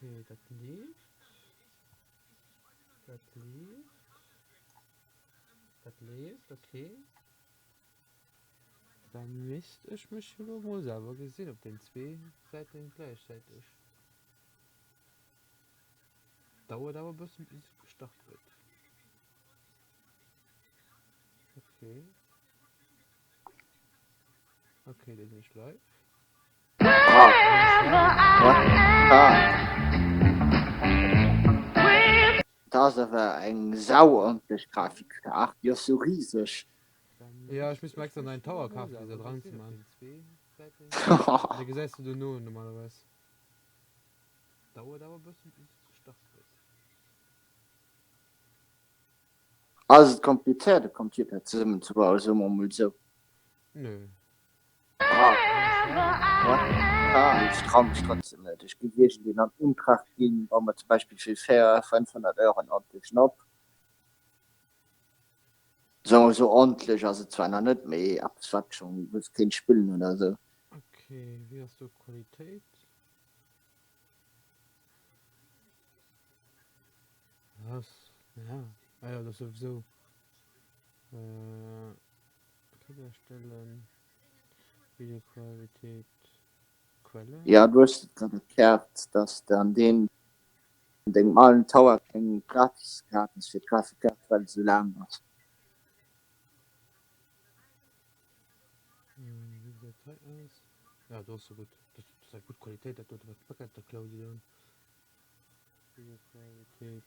Okay, das lief. Das lief. Das lebt, okay. Dann müsste ich mich wieder mal selber gesehen, ob den zwei Seiten gleichzeitig. Dauert aber bis es gestartet wird. Okay. Okay, das ist nicht live. Das war eng sauordentlich Grafik. Ach, die ist so riesig. Ja, ich muss mal extra einen Tower kaufen, dieser dran zu machen. Der gesetzt du nur normalerweise. Dauert aber bis es gestartet wird. Also komplizierte Computer zusammenzubauen, so mal so. Nö. Ich traue mich trotzdem nicht. Ich gewesen den an Umtracht gehen, wenn man zum Beispiel für fair 500 Euro ordentlich schnapp. So ordentlich, also zwar noch nicht mehr abstrakt schon, willst kein Spielen oder so. Okay, wie hast du Qualität? Was? Ja. Ah ja, das ist sowieso. Trigger erstellen. Videoqualität. Quelle. Ja, du hast gerade erklärt, dass dann den normalen Tower keine Gratiskarten für Grafikkarte, weil es so lang ist. Wie sieht die Zeit aus? Ja, das ist so gut. Das hat gut Qualität, das tut das Paket der Claudian. Videoqualität.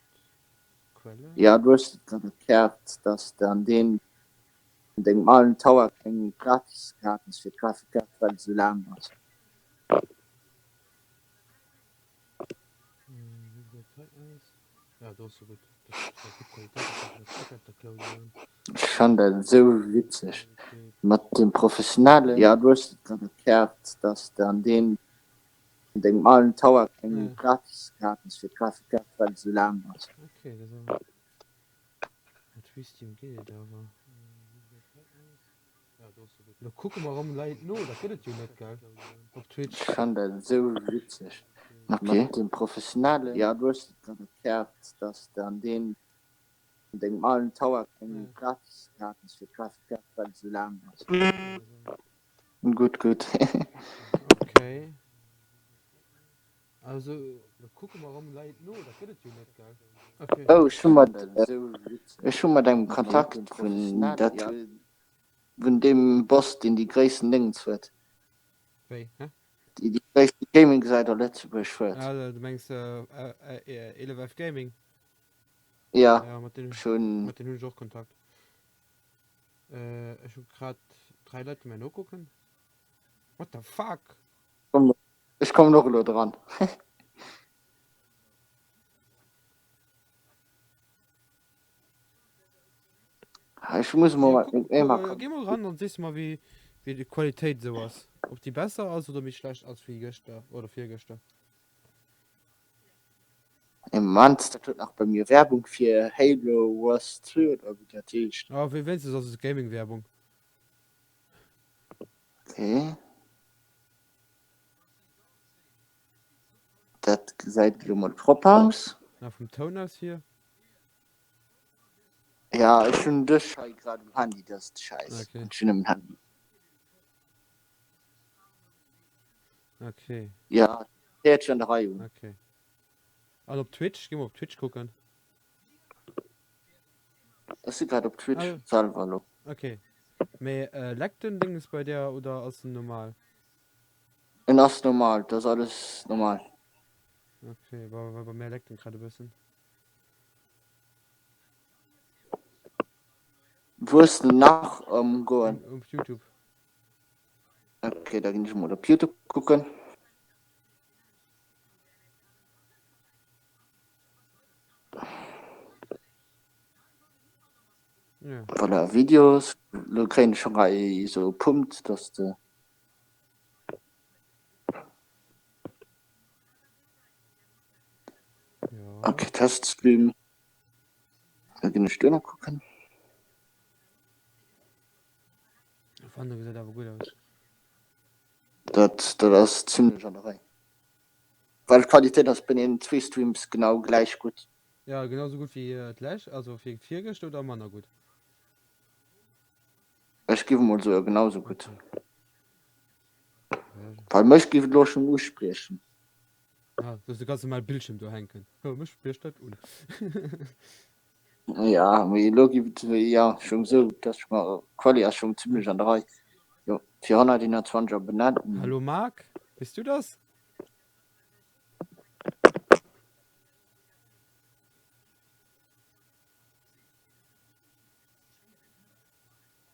Quelle. Ja, du hast gerade erklärt, dass dann den normalen Tower keine Gratiskarten für Grafikkarte, weil es so lang ist. Wie sieht die Zeit aus? Ja, das ist so gut. Das hat gut Qualität, das tut das Paket der Claudian. Ich fand das so witzig. Videoqualität. Mit dem Professionellen, ja, du hast gerade erklärt, dass dann den normalen Tower keine Gratiskarten für Grafikkarte, weil es so lang ist. Okay, das ist aber. Mit Steam geht, aber. Ja, das ist so gut. Da gucken wir warum Leute no, da geht es ja nicht, gell? Auf Twitch. Ich fand das so witzig. Okay. Mit dem Professionellen, ja, du hast gerade erklärt, dass dann den normalen Tower keine Gratiskarten für Grafikkarte, weil es so lang ist. Gut, gut. Okay. Also, da gucken wir warum Leute no, da geht es ja nicht, gell? Okay. Oh, schon mal deinen Kontakt von, von dem Boss, den die größten Dinge wird. Hey, hä? Die größte Gaming-Seite letzte beschwert. Ja, du meinst 11F Gaming? Ja, Ja, mit denen schon. habe ich auch Kontakt. Ich habe gerade 3 Leute mehr noch gucken. What the fuck? Ich komme noch nur dran. Ich muss mal Geh mal ran und siehst mal, wie die Qualität sowas. Ob die besser ist oder mich schlecht als wie gestern oder 4 gestern. im Mann, da tut auch bei mir Werbung für Halo Wars 2 oder wie das ist. Aber wie willst du das? Das ist Gaming-Werbung. Okay. Das seid ihr mal proper aus. Na, vom Ton aus hier. Ja, ich schon das gerade im Handy, das ist scheiße. Okay. Ich schon im Handy. Okay. Ja, der hat schon 3 Uhr. Okay. Also auf Twitch, geh mal auf Twitch gucken. Das ist gerade auf Twitch, Ah, Salvalo. okay. Mehr leckt ein Ding ist bei der oder ist normal? Und das ist normal, das ist alles normal. Okay, aber bei mehr leckt gerade ein bisschen. Wo ist denn nach gehen? Auf YouTube. Okay, da gehe ich mal auf YouTube gucken. Ja. Voilà, Videos, da kriege ich schon mal so Punkt, dass du. Ja. Okay, Teststream. Da gehe ich noch gucken. Fand du sieht aber gut aus. Das ist ziemlich an der Reihe. Weil Qualität ist bei den zwei Streams genau gleich gut. Ja, genauso gut wie Clash, also für 4 oder Mana gut. Ich gebe mal so genauso gut. Okay. Ja, Weil mich gibt es schon aussprechen. ja, dass du ganz normal Bildschirm da hängen können. Ja, mich spricht das ohne. Ja, aber die gibt ja schon so, dass ich mal Quali schon ziemlich an 3. Ja, 420 benannt. Hallo Marc, bist du das?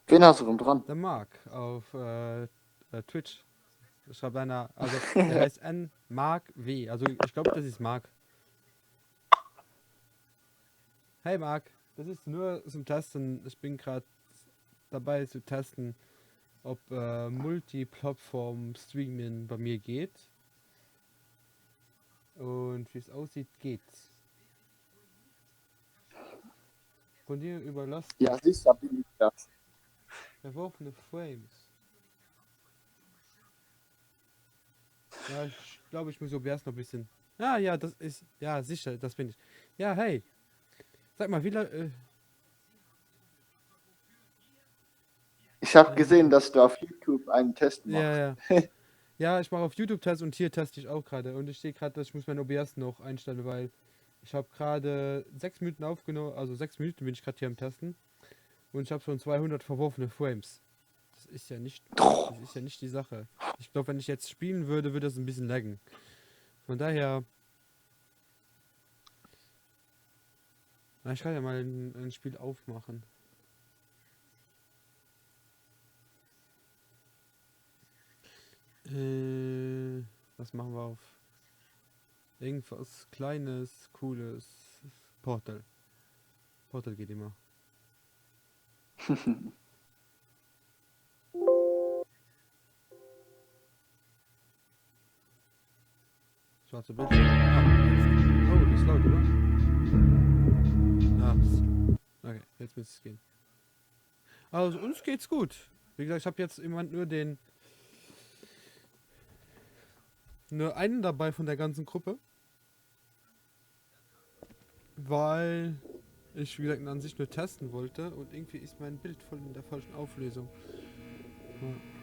Wen hast du denn dran? Der Marc auf Twitch. Ich habe einer, also der heißt N Marc W. Also ich glaube, das ist Marc. Hey Marc, das ist nur zum Testen. Ich bin gerade dabei zu testen, ob Multiplattform-Streaming bei mir geht. Und wie es aussieht, geht's. Von dir überlasst Ja, siehst du, bin ich das. verworfene Frames. Ja, ich glaube, ich muss erst noch ein bisschen. Ah, ja, das ist. Ja, sicher, das bin ich. Ja, hey. Sag mal, wie lange. Ich habe gesehen, dass du auf YouTube einen Test machst. Ja, ja. Ja, ich mache auf YouTube Tests und hier teste ich auch gerade. Und ich sehe gerade, dass ich muss mein OBS noch einstellen, weil ich habe gerade 6 Minuten aufgenommen. Also 6 Minuten bin ich gerade hier am Testen. Und ich habe schon 200 verworfene Frames. Das ist ja nicht. Das ist ja nicht die Sache. Ich glaube, wenn ich jetzt spielen würde, würde das ein bisschen laggen. Von daher. Na, ich kann ja mal ein Spiel aufmachen. Was machen wir auf? Irgendwas Kleines, Cooles. Portal. Portal geht immer. Schwarze Bildschirm. Ah, oh, das ist laut, oder? Okay, jetzt müsste es gehen. Also uns geht's gut. Wie gesagt, ich habe jetzt im Moment nur einen dabei von der ganzen Gruppe. Weil ich, wie gesagt, an sich nur testen wollte und irgendwie ist mein Bild voll in der falschen Auflösung.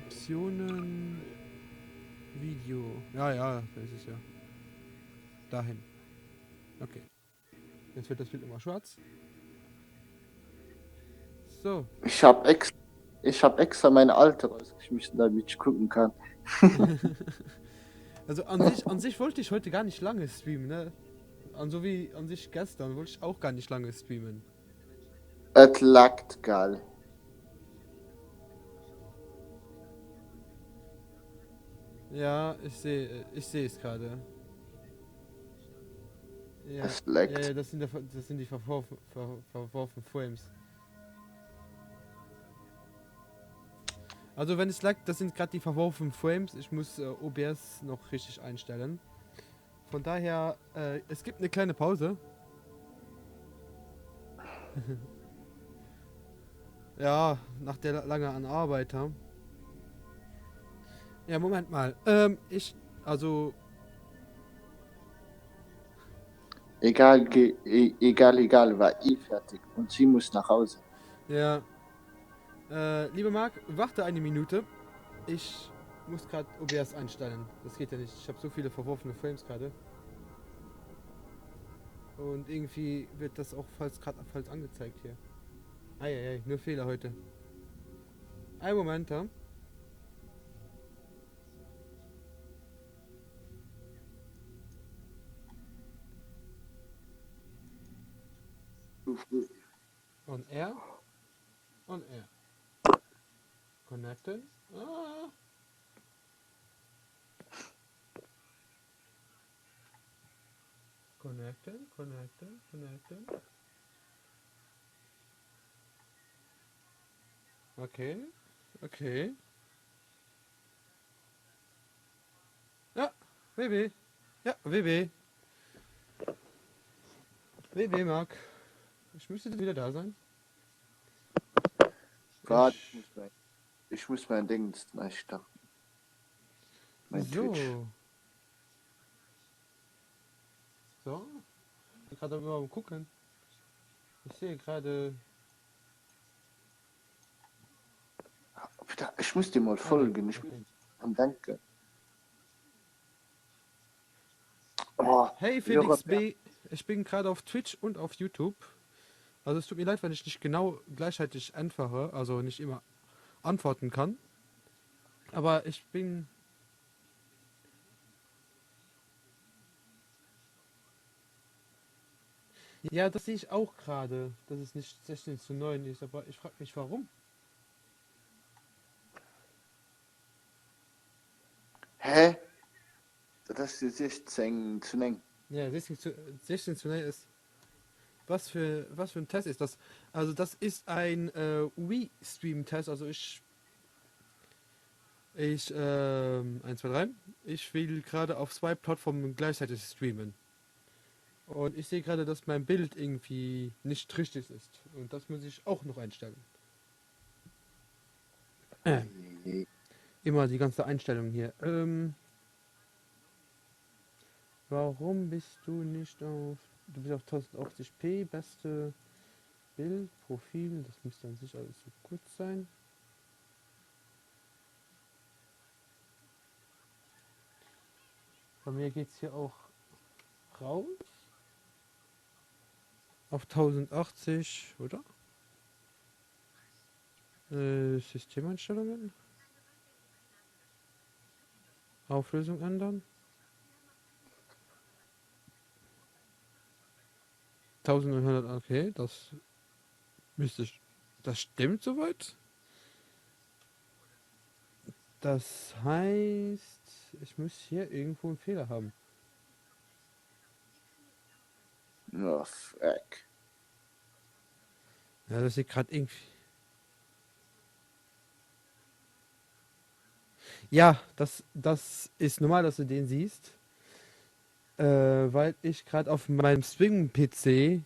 Optionen, Video. Ja, ja, da ist es ja. Dahin. Okay. Jetzt wird das Bild immer schwarz. So. Ich hab extra meine alte rausgeschmissen, damit ich gucken kann. Also an sich wollte ich heute gar nicht lange streamen, ne? So wie an sich gestern wollte ich auch gar nicht lange streamen. Es laggt geil. Ja, ich sehe es gerade. Ja, Es laggt. ja, das sind die verworfenen Frames. Also wenn es laggt, das sind gerade die verworfenen Frames. Ich muss OBS noch richtig einstellen. Von daher, es gibt eine kleine Pause. Ja, nach der langen Arbeit. Ja, Moment mal. Egal, war fertig. Und sie muss nach Hause. Ja. Lieber Marc, warte eine Minute. Ich muss gerade OBS einstellen. Das geht ja nicht. Ich habe so viele verworfene Frames gerade. Und irgendwie wird das auch gerade falsch angezeigt hier. Eieiei, nur Fehler heute. Ein Moment, ja. On air. On air. Connected. Ah. Connected. Okay. Ja, WB. Ja, WB. WB, Marc. Ich müsste wieder da sein. Warte, ich muss mein Ding neu starten. Mein So. Twitch. So. Ich bin gerade mal am gucken. Ich sehe gerade. Ich muss dir mal Ah, nee. folgen. Ich Okay. bin am Denken. Oh, Hey ja, Felix B. Ich bin gerade auf Twitch und auf YouTube. Also es tut mir leid, wenn ich nicht genau gleichzeitig antworte, also nicht immer antworten kann. Aber ich bin. Ja, das sehe ich auch gerade, dass es nicht 16:9 ist, aber ich frage mich warum. hä? Das ist 16 zu eng. Ja, 16:9 ist. Was für ein Test ist das? Also das ist ein Wii-Stream-Test. Also 1, 2, 3. Ich will gerade auf 2 Plattformen gleichzeitig streamen. Und ich sehe gerade, dass mein Bild irgendwie nicht richtig ist. Und das muss ich auch noch einstellen. Immer die ganze Einstellung hier. Warum bist du nicht auf... Du bist auf 1080p, beste Bild, Profil. Das müsste an sich alles so gut sein. Bei mir geht es hier auch raus. Auf 1080, oder? Systemeinstellungen. Auflösung ändern. 1900, okay, das müsste ich. Das stimmt soweit. Das heißt, ich muss hier irgendwo einen Fehler haben. Oh, fuck. Ja, das sieht gerade irgendwie. Ja, das ist normal, dass du den siehst. Weil ich gerade auf meinem Swing-PC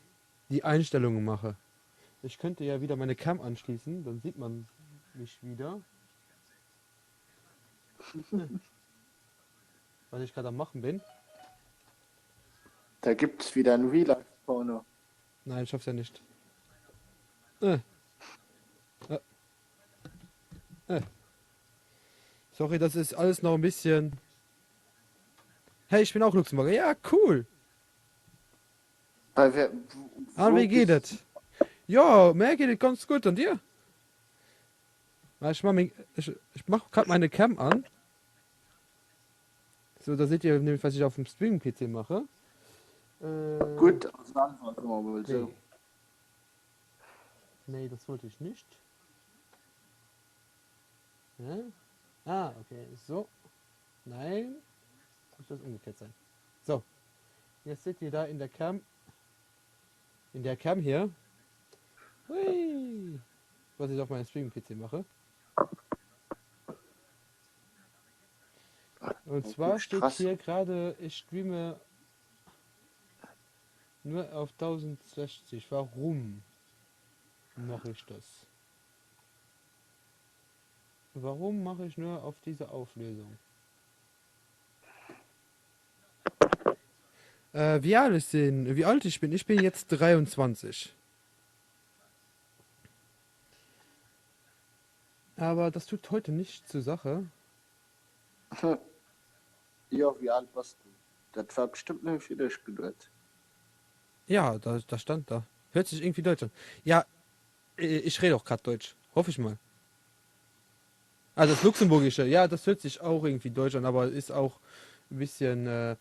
die Einstellungen mache. Ich könnte ja wieder meine Cam anschließen, dann sieht man mich wieder. Was ich gerade am machen bin. Da gibt's wieder ein Real-Life-Porno. Nein, ich schaff's ja nicht. Äh. Äh. Äh. Sorry, das ist alles noch ein bisschen. Hey, ich bin auch Luxemburger. Ja, cool. Weil wir, Wie geht es? Ja, mir geht es ganz gut. Und dir? Ich mach gerade meine Cam an. So, da seht ihr nämlich, was ich auf dem Streaming-PC mache. Gut, Antwort mal nee. so. Nee, das wollte ich nicht. Ja? Ah, okay. So. Nein. Muss das umgekehrt sein. So. Jetzt seht ihr da in der Cam. In der Cam hier. Hui, was ich auf meinem Streaming-PC mache. Und zwar steht hier gerade, ich streame nur auf 1060. Warum mache ich das? Warum mache ich nur auf diese Auflösung? Wie alt ich bin? Ich bin jetzt 23. Aber das tut heute nicht zur Sache. Ja, wie alt warst du? Das war bestimmt nicht für dich gedreht. Ja, da stand da. Hört sich irgendwie Deutsch an. Ja, ich rede auch gerade Deutsch. Hoffe ich mal. Also das Luxemburgische, ja, das hört sich auch irgendwie Deutsch an, aber ist auch ein bisschen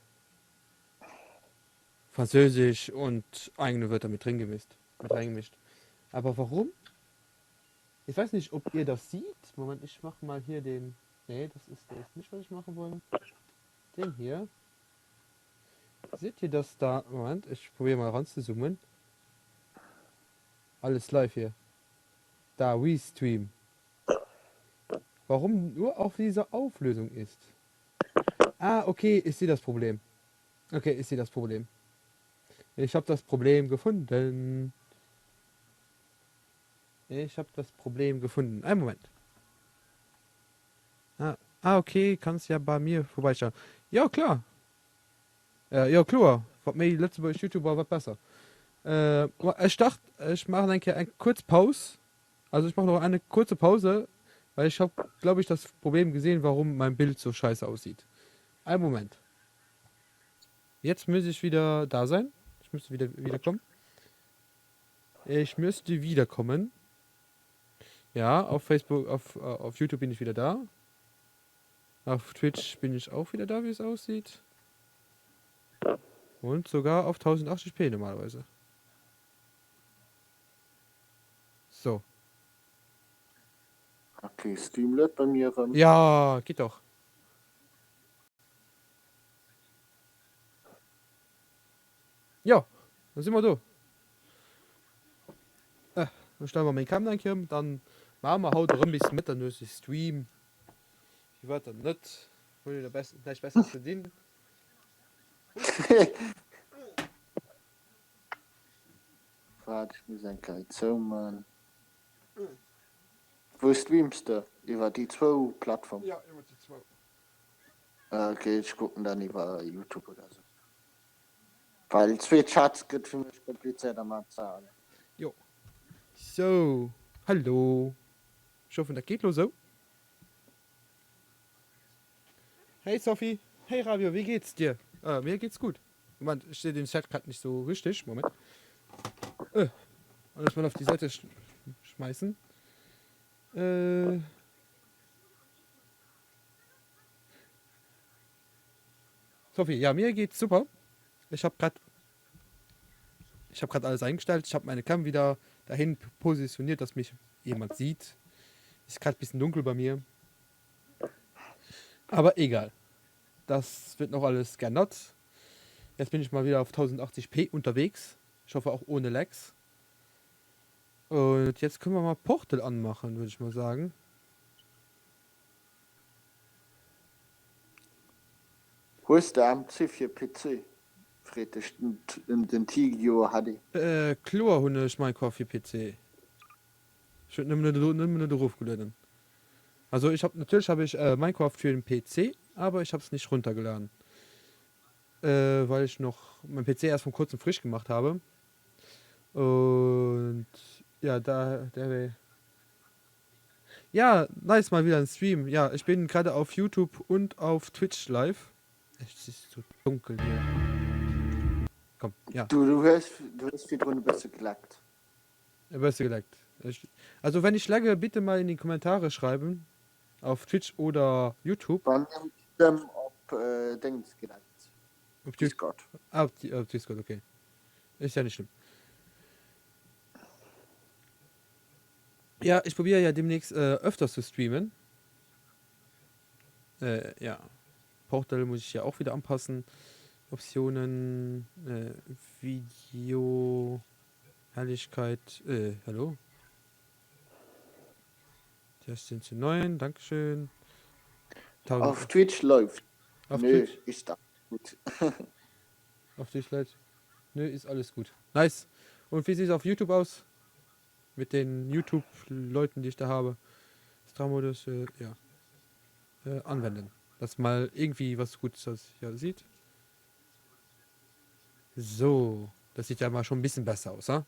Französisch und eigene Wörter mit reingemischt. Aber warum? Ich weiß nicht, ob ihr das seht. Moment, ich mache mal hier den. Nee, das ist nicht, was ich machen wollte. Den hier. Seht ihr das da? Moment, ich probiere mal ranzuzoomen. Alles live hier. Da, WeStream. Warum nur auf dieser Auflösung ist? Ah, okay, ich sehe das Problem. Okay, ich sehe das Problem. Ich habe das Problem gefunden. Ich habe das Problem gefunden. Einen Moment. Okay, kannst ja bei mir vorbeischauen. Ja, klar. Ja, klar. Was mir letzte Woche YouTube war besser. Ich dachte, ich mache eine kurze Pause. Also ich mache noch eine kurze Pause, weil ich habe, glaube ich, das Problem gesehen, warum mein Bild so scheiße aussieht. Einen Moment. Jetzt müsste ich wieder da sein. Ich müsste wiederkommen. Ich müsste wiederkommen. Ja, auf Facebook, auf YouTube bin ich wieder da. Auf Twitch bin ich auch wieder da, wie es aussieht. Und sogar auf 1080p normalerweise. So. Okay, Streamlet bei mir. Ja, geht doch. Ja, dann sind wir da. Dann stellen wir meine Kamera hin, dann machen wir heute ein bisschen mit, dann ist ich Stream. Ich werde dann nicht, will ich gleich besser verdienen. Warte, ich muss ein kleines so, Mann. Wo streamst du? Über die 2 Plattformen? Ja, über die 2. Okay, ich gucke dann über YouTube oder so. Weil 2 Chats geht für mich kompliziert am Anzahlen. Jo. So, hallo. Ich hoffe, das geht los so. Hey Sophie. Hey Rabio, wie geht's dir? Mir geht's gut. Moment, ich sehe den Chat gerade nicht so richtig. Moment. Und das mal auf die Seite schmeißen. Sophie, ja, mir geht's super. Ich habe gerade alles eingestellt. Ich habe meine Cam wieder dahin positioniert, dass mich jemand sieht. Ist gerade ein bisschen dunkel bei mir. Aber egal. Das wird noch alles geändert. Jetzt bin ich mal wieder auf 1080p unterwegs. Ich hoffe auch ohne Lags. Und jetzt können wir mal Portal anmachen, würde ich mal sagen. Wo ist der MC für PC? Friedrich, den Tigio HD. Klar, Hunde, ich mein Kaffee PC. Ich würde nicht darauf geladen. Also natürlich habe ich Minecraft für den PC, aber ich habe es nicht runtergeladen. Weil ich noch mein PC erst vor kurzem frisch gemacht habe. Und ja, ja, nice, mal wieder ein Stream. Ja, ich bin gerade auf YouTube und auf Twitch live. Es ist so dunkel hier. Komm, ja. Du hörst wieder ein bisschen gelackt. Besser geleckt. Also wenn ich lagge, bitte mal in die Kommentare schreiben. Auf Twitch oder YouTube. Wann dem auf Dings gelackt? Auf Discord. Auf Discord, okay. Ist ja nicht schlimm. Ja, ich probiere ja demnächst öfters zu streamen. Ja. Portal muss ich ja auch wieder anpassen. Optionen, Video, Helligkeit, hallo? Testing zu 9, Dankeschön. Auf Twitch läuft. Auf Nö, Twitch? ist da gut. Auf Twitch läuft? Nö, ist alles gut. Nice. Und wie sieht es auf YouTube aus? Mit den YouTube-Leuten, die ich da habe. Stram-Modus, ja. Anwenden. Dass mal irgendwie was Gutes ja, sieht. So. Das sieht ja mal schon ein bisschen besser aus, ha?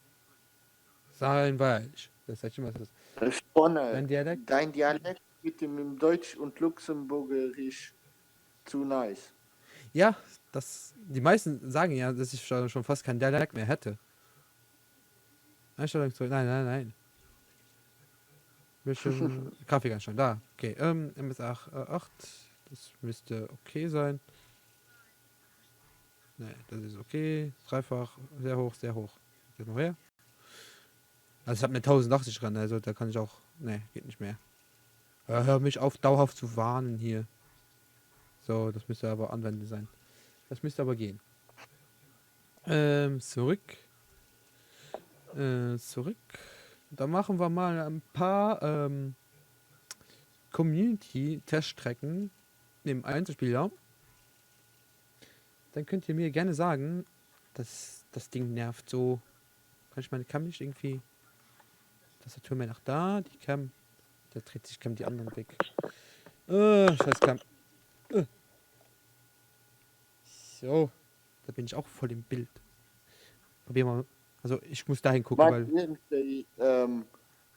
Seien wir ehrlich. Das heißt immer, das Spannend. Dialekt? Dein Dialekt mit dem Deutsch und Luxemburgerisch zu nice. Ja, die meisten sagen ja, dass ich schon fast keinen Dialekt mehr hätte. Einstellung zurück. Nein. Bisschen Kaffee ganz schon da. Okay, MSA 8. Das müsste okay sein. Ne, das ist okay. Dreifach, sehr hoch, sehr hoch. Geht noch her. Also ich habe eine 1080 dran, also da kann ich auch. Ne, geht nicht mehr. Hör mich auf, dauerhaft zu warnen hier. So, das müsste aber anwenden sein. Das müsste aber gehen. Zurück. Da machen wir mal ein paar Community-Teststrecken im Einzelspieler. Dann könnt ihr mir gerne sagen, dass das Ding nervt so. Kann ich meine Cam nicht irgendwie. Tastatur mehr nach da, die Cam. Da dreht sich Cam die anderen weg. Scheiß Cam. So. Da bin ich auch voll im Bild. Probier mal. Also ich muss dahin gucken, Was weil. irgendwie,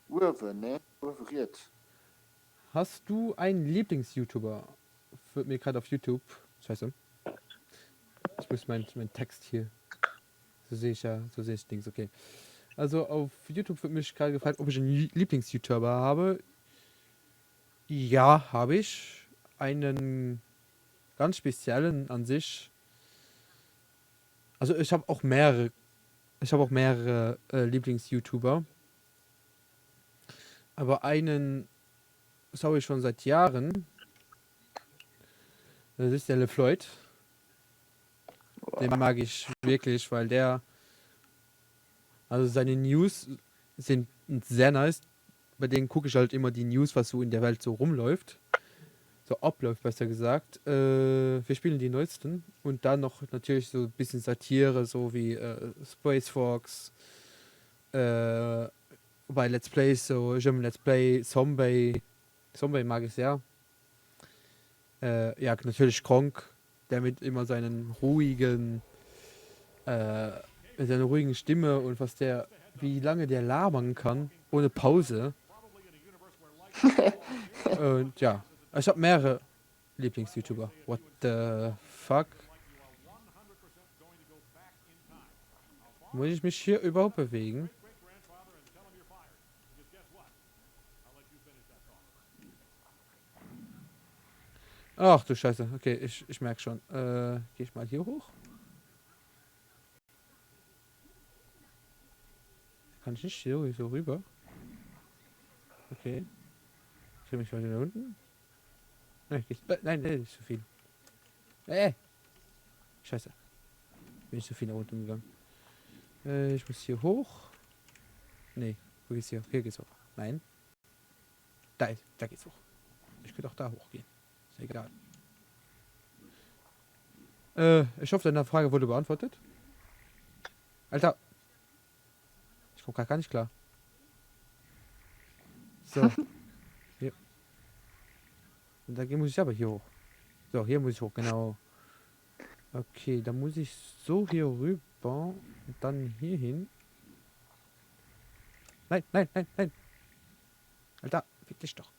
Urwe, ne? Urveriert. Hast du einen Lieblings-YouTuber? Wird mir gerade auf YouTube. Scheiße. Ich muss meinen Text hier. So sehe ich ja, so sehe ich Dings, okay. Also auf YouTube wird mich gerade gefragt, ob ich einen Lieblings-YouTuber habe. Ja, habe ich. Einen ganz speziellen an sich. Also ich habe auch mehrere. Ich habe auch mehrere Lieblings-YouTuber. Aber einen schaue ich schon seit Jahren. Das ist der LeFloid. Den mag ich wirklich, weil der. Also seine News sind sehr nice. Bei denen gucke ich halt immer die News, was so in der Welt so rumläuft. So abläuft, besser gesagt. Wir spielen die neuesten. Und dann noch natürlich so ein bisschen Satire, so wie Space Fox. Bei Let's Plays, so German Let's Play, Zombie. Zombie mag ich sehr. Ja, natürlich Kronk, der mit immer mit seiner ruhigen Stimme und wie lange der labern kann, ohne Pause. Und ja, ich habe mehrere Lieblings-YouTuber. What the fuck? Muss ich mich hier überhaupt bewegen? Ach du Scheiße, okay, ich merke schon. Gehe ich mal hier hoch? Kann ich nicht so rüber? Okay. Ich mich mal wieder unten. Nein, nicht so viel. Scheiße. Bin ich so viel nach unten gegangen. Ich muss hier hoch. Nee, wo geht's hier? Hier geht's hoch. Nein. Da geht's hoch. Ich könnte auch da hochgehen. Ist egal. Ich hoffe, deine Frage wurde beantwortet. Alter. Ich komme gar nicht klar. So. Hier. Und da muss ich aber hier hoch. So, hier muss ich hoch, genau. Okay, dann muss ich so hier rüber und dann hier hin. Nein. Alter, fick dich doch.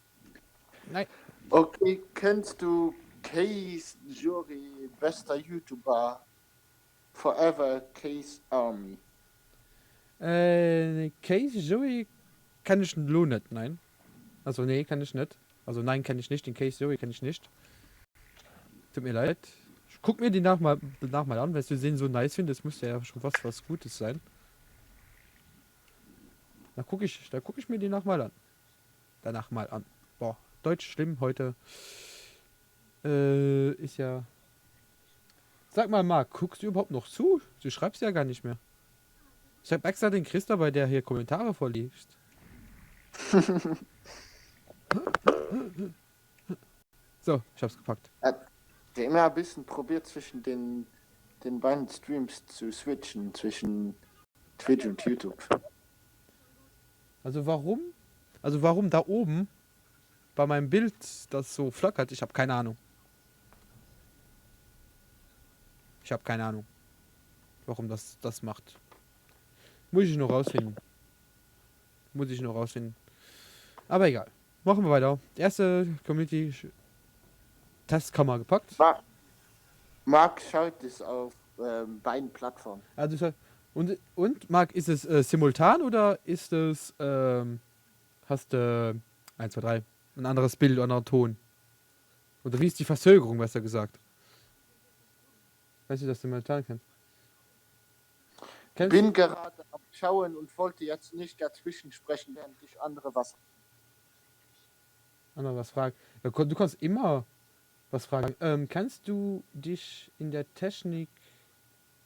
Nein. Okay, kennst du Case Jury, bester YouTuber Forever Case Army? Case Joey kann ich nur nicht, nein. Also nee, kann ich nicht. Also nein, kann ich nicht. Den Case Joey kann ich nicht. Tut mir leid. Ich guck mir die danach mal an, weil du den so nice findest, das müsste ja schon was Gutes sein. Da guck ich mir die danach mal an. Boah, Deutsch schlimm heute. Ist ja. Sag mal, Marc, guckst du überhaupt noch zu? Du schreibst ja gar nicht mehr. Ich hab extra den Chris dabei, der hier Kommentare vorliest. So, ich hab's gepackt. Der immer ein bisschen probiert zwischen den beiden Streams zu switchen, zwischen Twitch und YouTube. Also warum da oben bei meinem Bild das so flackert? Ich habe keine Ahnung. Warum das macht. Muss ich noch rausfinden. Aber egal. Machen wir weiter. Erste Community-Testkammer gepackt. Marc schaut es auf beiden Plattformen. Also, und Marc, ist es simultan oder ist es, hast du 1, 2, 3, ein anderes Bild, ein anderer Ton? Oder wie ist die Verzögerung, besser gesagt? Weißt du, das simultan kennst? Bin gerade am Schauen und wollte jetzt nicht dazwischen sprechen, während ich andere was fragen. Ja, du kannst immer was fragen. Kannst du dich in der Technik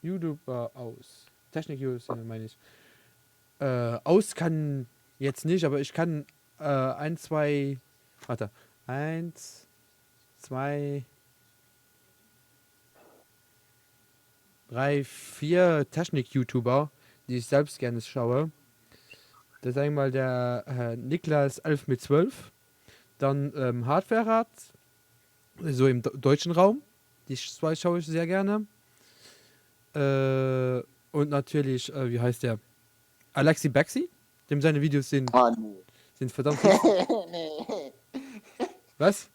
YouTuber aus? Technik-User meine ich. Aus kann jetzt nicht, aber ich kann 1, 2, 3, 4 Technik-YouTuber, die ich selbst gerne schaue. Da sag ich mal der Niklas 11 mit 12. Dann Hardware-Rad, so im deutschen Raum. Die zwei schaue ich sehr gerne. Und natürlich, wie heißt der? Alexi Baxi? Dem seine Videos sind verdammt gut. Nee. Was?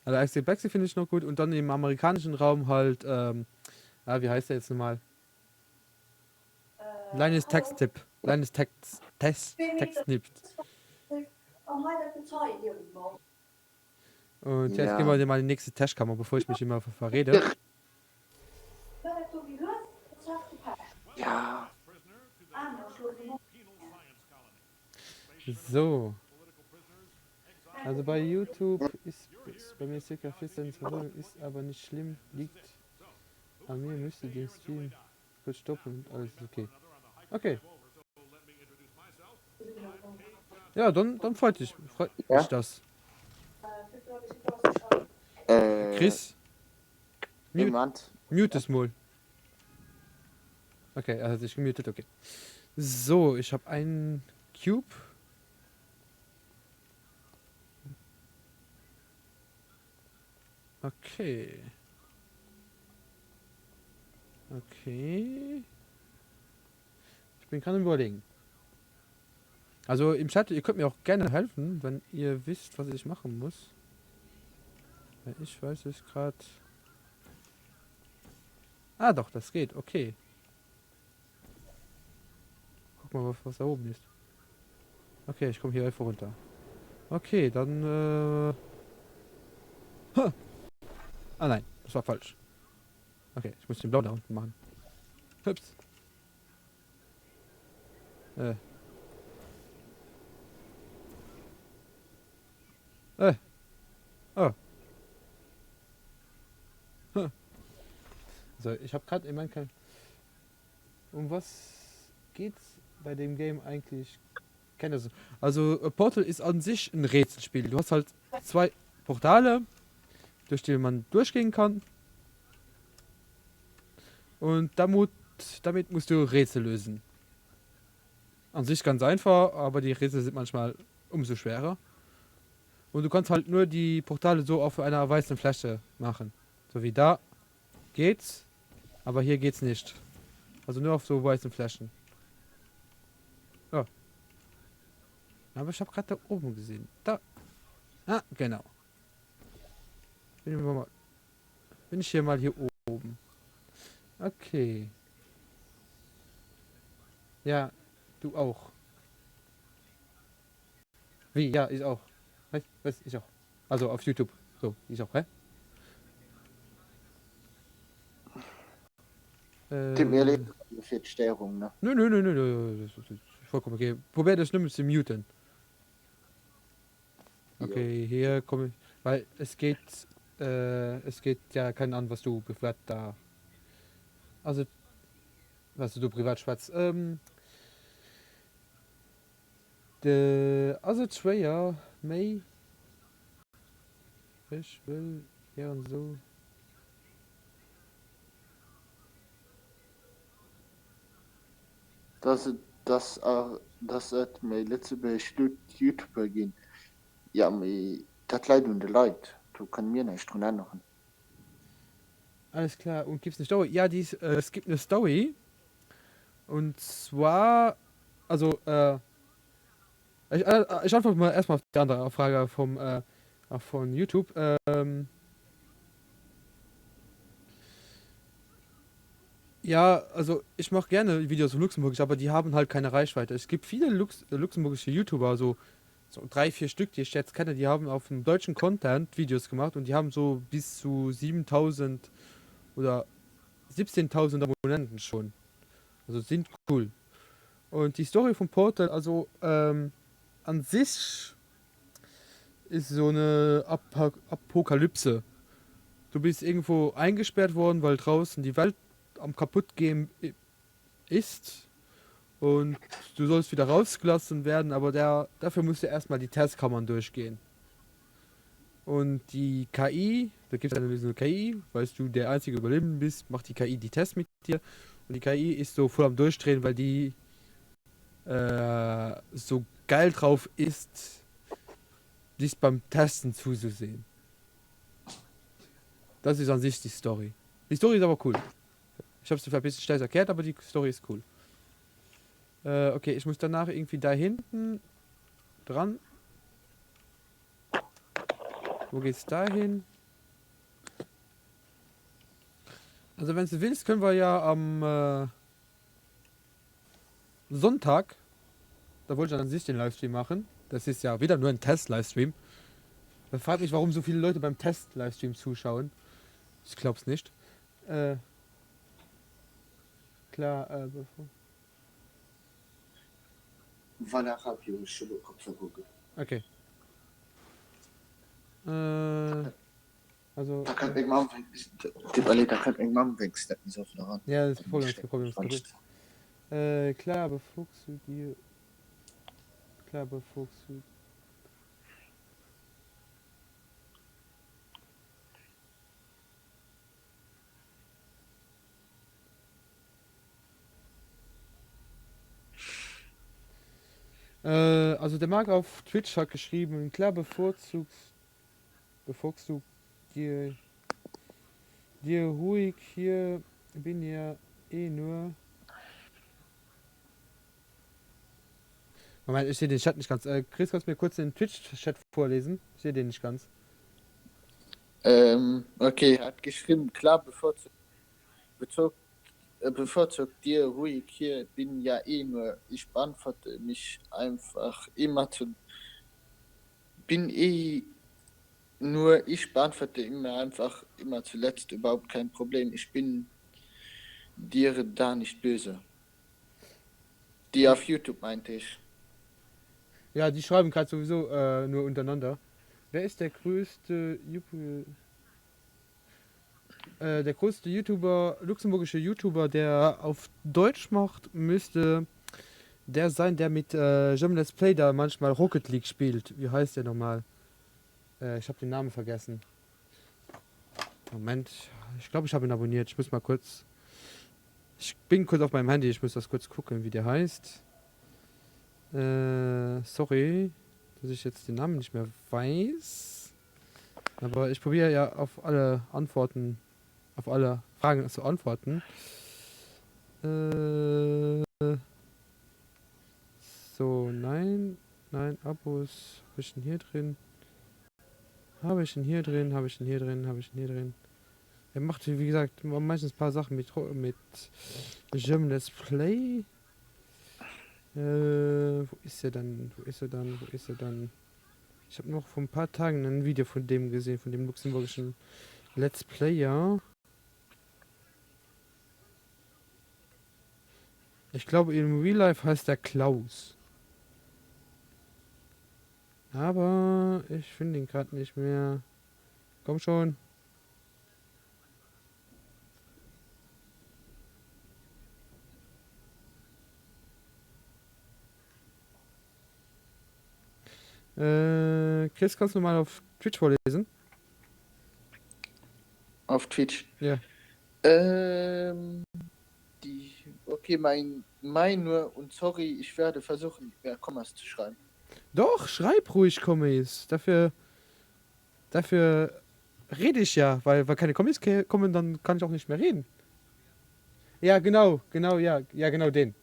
Also Alexi Baxi finde ich noch gut. Und dann im amerikanischen Raum halt, wie heißt der jetzt nochmal? Linus Texttipp. Linus Texttipp. Und jetzt gehen wir mal in die nächste Testkammer, bevor ich mich immer verrede. Ja. So. Also bei YouTube ist bei mir circa 14 Verfolgung, ist aber nicht schlimm, liegt an mir, müsste den Stream kurz stoppen und alles ist okay. Okay. Ja, dann freut mich das. Chris? Mute es mal. Okay, er hat sich gemutet, okay. So, ich habe einen Cube. Okay. Okay. Ich bin gerade überlegen. Also im Chat, ihr könnt mir auch gerne helfen, wenn ihr wisst, was ich machen muss. Weil ich weiß es gerade. Ah doch, das geht, okay. Guck mal, was da oben ist. Okay, ich komme hier einfach runter. Okay, dann Ah nein, das war falsch. Okay, ich muss den blauen da unten machen. Hüps. Oh. So, ich habe gerade immer kein... Um was geht's bei dem Game eigentlich? Keine Ahnung. Also Portal ist an sich ein Rätselspiel. Du hast halt 2 Portale, durch die man durchgehen kann. Und damit musst du Rätsel lösen. An sich ganz einfach, aber die Rätsel sind manchmal umso schwerer. Und du kannst halt nur die Portale so auf einer weißen Fläche machen. So wie da geht's, aber hier geht's nicht. Also nur auf so weißen Flächen. Ja. Aber ich habe gerade da oben gesehen. Da. Ah, genau. Bin ich hier mal hier oben. Okay. Ja, du auch. Wie? Ja, ich auch. Was? Ich auch. Also auf YouTube. So, ich auch, hä? Mir fehlt Steuerung, ne? Nö. Das ist vollkommen okay. Probier das nur mit zu muten. Okay, hier komme ich. Weil es geht ja keinen an, was du privat da. Also, was du privat schwatzt. Also Trailer, May. Ich will ja und so. Das hat mir letzte Bestimmt YouTuber gehen. Ja, das Leid und die Leid. Du kannst mir nicht dran ändern. Alles klar, und gibt's eine Story? Ja, es gibt eine Story. Und zwar, also, ich antworte mal erstmal auf die andere Frage von YouTube. Ja, also ich mache gerne Videos auf Luxemburgisch, aber die haben halt keine Reichweite. Es gibt viele luxemburgische YouTuber, so 3, 4 Stück, die ich jetzt kenne, die haben auf dem deutschen Content Videos gemacht und die haben so bis zu 7000 oder 17.000 Abonnenten schon. Also sind cool. Und die Story vom Portal, also an sich ist so eine Apokalypse. Du bist irgendwo eingesperrt worden, weil draußen die Welt am kaputtgehen ist und du sollst wieder rausgelassen werden, aber dafür musst du erstmal die Testkammern durchgehen. Und die KI, da gibt es eine KI, weißt du, der einzige Überlebende bist, macht die KI die Tests mit dir. Und die KI ist so voll am Durchdrehen, weil die so geil drauf ist, dich beim Testen zuzusehen. Das ist an sich die Story. Die Story ist aber cool. Ich hab's dir vielleicht ein bisschen schnell erklärt, aber die Story ist cool. Okay, ich muss danach irgendwie da hinten dran. Wo geht's da hin? Also wenn du willst, können wir ja am Sonntag, da wollte ich dann an sich den Livestream machen. Das ist ja wieder nur ein Test-Livestream. Man fragt mich, warum so viele Leute beim Test-Livestream zuschauen. Ich glaub's nicht. Klar, Voilà, rapide, je le Kopf Google. okay. Also. Da kann ich mal wechseln. Ja, das ist kein Problem. Klar befuchst du dir. Klar befuchst du. Also der Marc auf Twitch hat geschrieben, klar bevorzugst du dir ruhig, hier bin ja eh nur. Moment, ich sehe den Chat nicht ganz. Chris, kannst du mir kurz den Twitch-Chat vorlesen? Ich sehe den nicht ganz. Okay, er hat geschrieben, klar bevorzugt dir ruhig, hier bin ja eh nur, ich beantworte mich einfach immer ich beantworte immer zuletzt, überhaupt kein Problem, ich bin dir da nicht böse. Die auf YouTube meinte ich. Ja, die schreiben gerade sowieso nur untereinander. Wer ist der größte luxemburgische YouTuber, der auf Deutsch macht, müsste der sein, der mit Jam Let's Play da manchmal Rocket League spielt. Wie heißt der nochmal? Ich habe den Namen vergessen. Moment, ich glaube, ich habe ihn abonniert. Ich muss mal kurz. Ich bin kurz auf meinem Handy, ich muss das kurz gucken, wie der heißt. Sorry, dass ich jetzt den Namen nicht mehr weiß. Aber ich probiere ja auf alle Fragen zu antworten. So, nein, Abos. Habe ich ihn hier drin? Habe ich ihn hier drin? Er macht, wie gesagt, meistens ein paar Sachen mit Gym Let's Play. Wo ist er dann? Ich habe noch vor ein paar Tagen ein Video von dem gesehen, von dem luxemburgischen Let's Player. Ich glaube, im Real Life heißt er Klaus. Aber ich finde ihn gerade nicht mehr. Komm schon. Chris, kannst du mal auf Twitch vorlesen? Auf Twitch? Ja. Okay, mein nur, und sorry, ich werde versuchen, mehr Kommas zu schreiben. Doch, schreib ruhig Kommis. Dafür rede ich ja, weil keine Kommis kommen, dann kann ich auch nicht mehr reden. Ja, genau, den.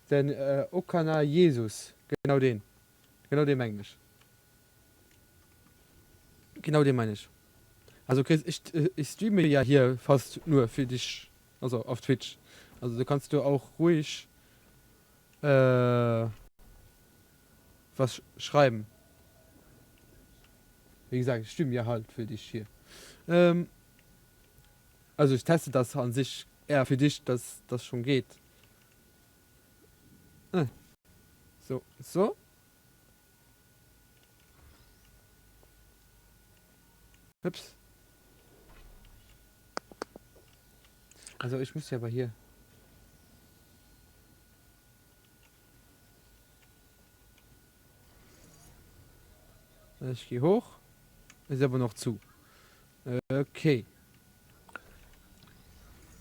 Den Okana Jesus. Genau den meine ich. Genau den meine ich. Also Chris, ich streame ja hier fast nur für dich, also auf Twitch. Also da kannst du auch ruhig was schreiben. Wie gesagt, ich streame ja halt für dich hier. Also ich teste das an sich eher für dich, dass das schon geht. So. Ups. Also ich muss ja aber hier. Ich gehe hoch. Ist aber noch zu. Okay.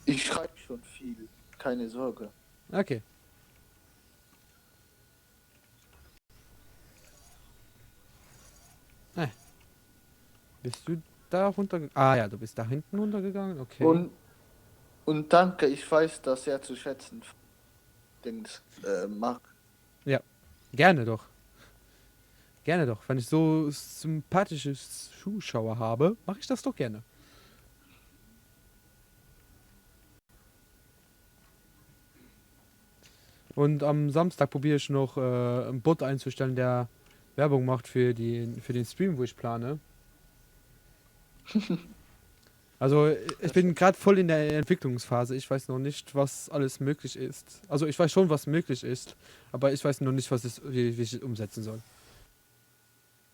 Ich schreibe schon viel. Keine Sorge. Okay. Bist du da runtergegangen? Ah ja, du bist da hinten runtergegangen. Okay. Und Und danke, ich weiß das sehr zu schätzen. Dings, Marc. Ja, gerne doch. Gerne doch. Wenn ich so sympathische Zuschauer habe, mache ich das doch gerne. Und am Samstag probiere ich noch einen Bot einzustellen, der Werbung macht für den Stream, wo ich plane. Also ich bin gerade voll in der Entwicklungsphase. Ich weiß noch nicht, was alles möglich ist. Also ich weiß schon, was möglich ist, aber ich weiß noch nicht, wie ich es umsetzen soll.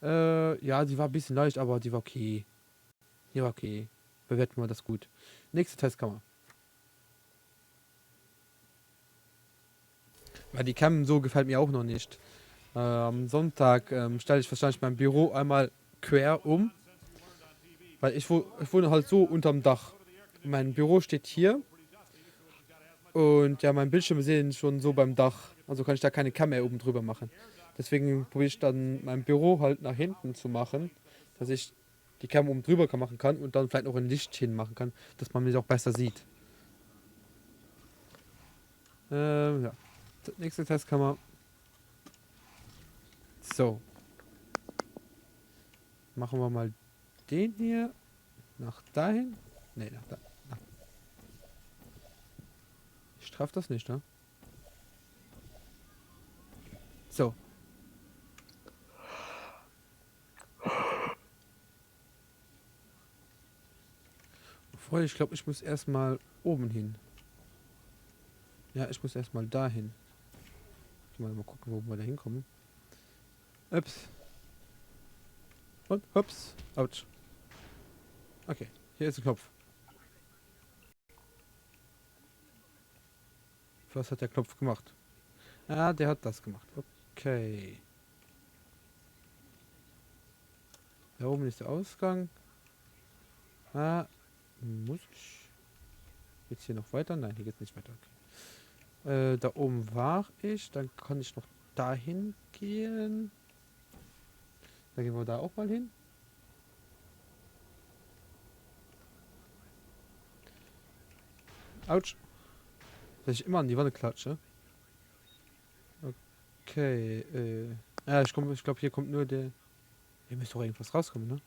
Ja, die war ein bisschen leicht, aber die war okay. Die war okay. Bewerten wir das gut. Nächste Testkammer. Weil die Cam so gefällt mir auch noch nicht. Am Sonntag stelle ich wahrscheinlich mein Büro einmal quer um. Weil ich wohne halt so unterm Dach. Mein Büro steht hier. Und ja, mein Bildschirm sehen schon so beim Dach. Also kann ich da keine Cam mehr oben drüber machen. Deswegen probiere ich dann mein Büro halt nach hinten zu machen. Dass ich die Cam oben drüber machen kann und dann vielleicht noch ein Licht hinmachen kann, dass man mich auch besser sieht. Ja. Nächste Testkammer. So. Machen wir mal den hier nach dahin. Ne, nach da. Nach. Ich treffe das nicht, ne? So. Freunde, ich glaube, ich muss erstmal oben hin. Ja, ich muss erstmal dahin. Mal gucken, wo wir da hinkommen. Ups. Und ups. Autsch. Okay, hier ist ein Knopf. Was hat der Knopf gemacht? Ah, der hat das gemacht. Okay. Da oben ist der Ausgang. Ah, muss ich jetzt hier noch weiter? Nein, hier geht es nicht weiter. Okay. Da oben war ich. Dann kann ich noch dahin gehen. Dann gehen wir da auch mal hin. Autsch. Dass ich immer an die Wanne klatsche. Okay, ja, ich glaube, hier kommt nur der... Hier müsste doch irgendwas rauskommen, ne?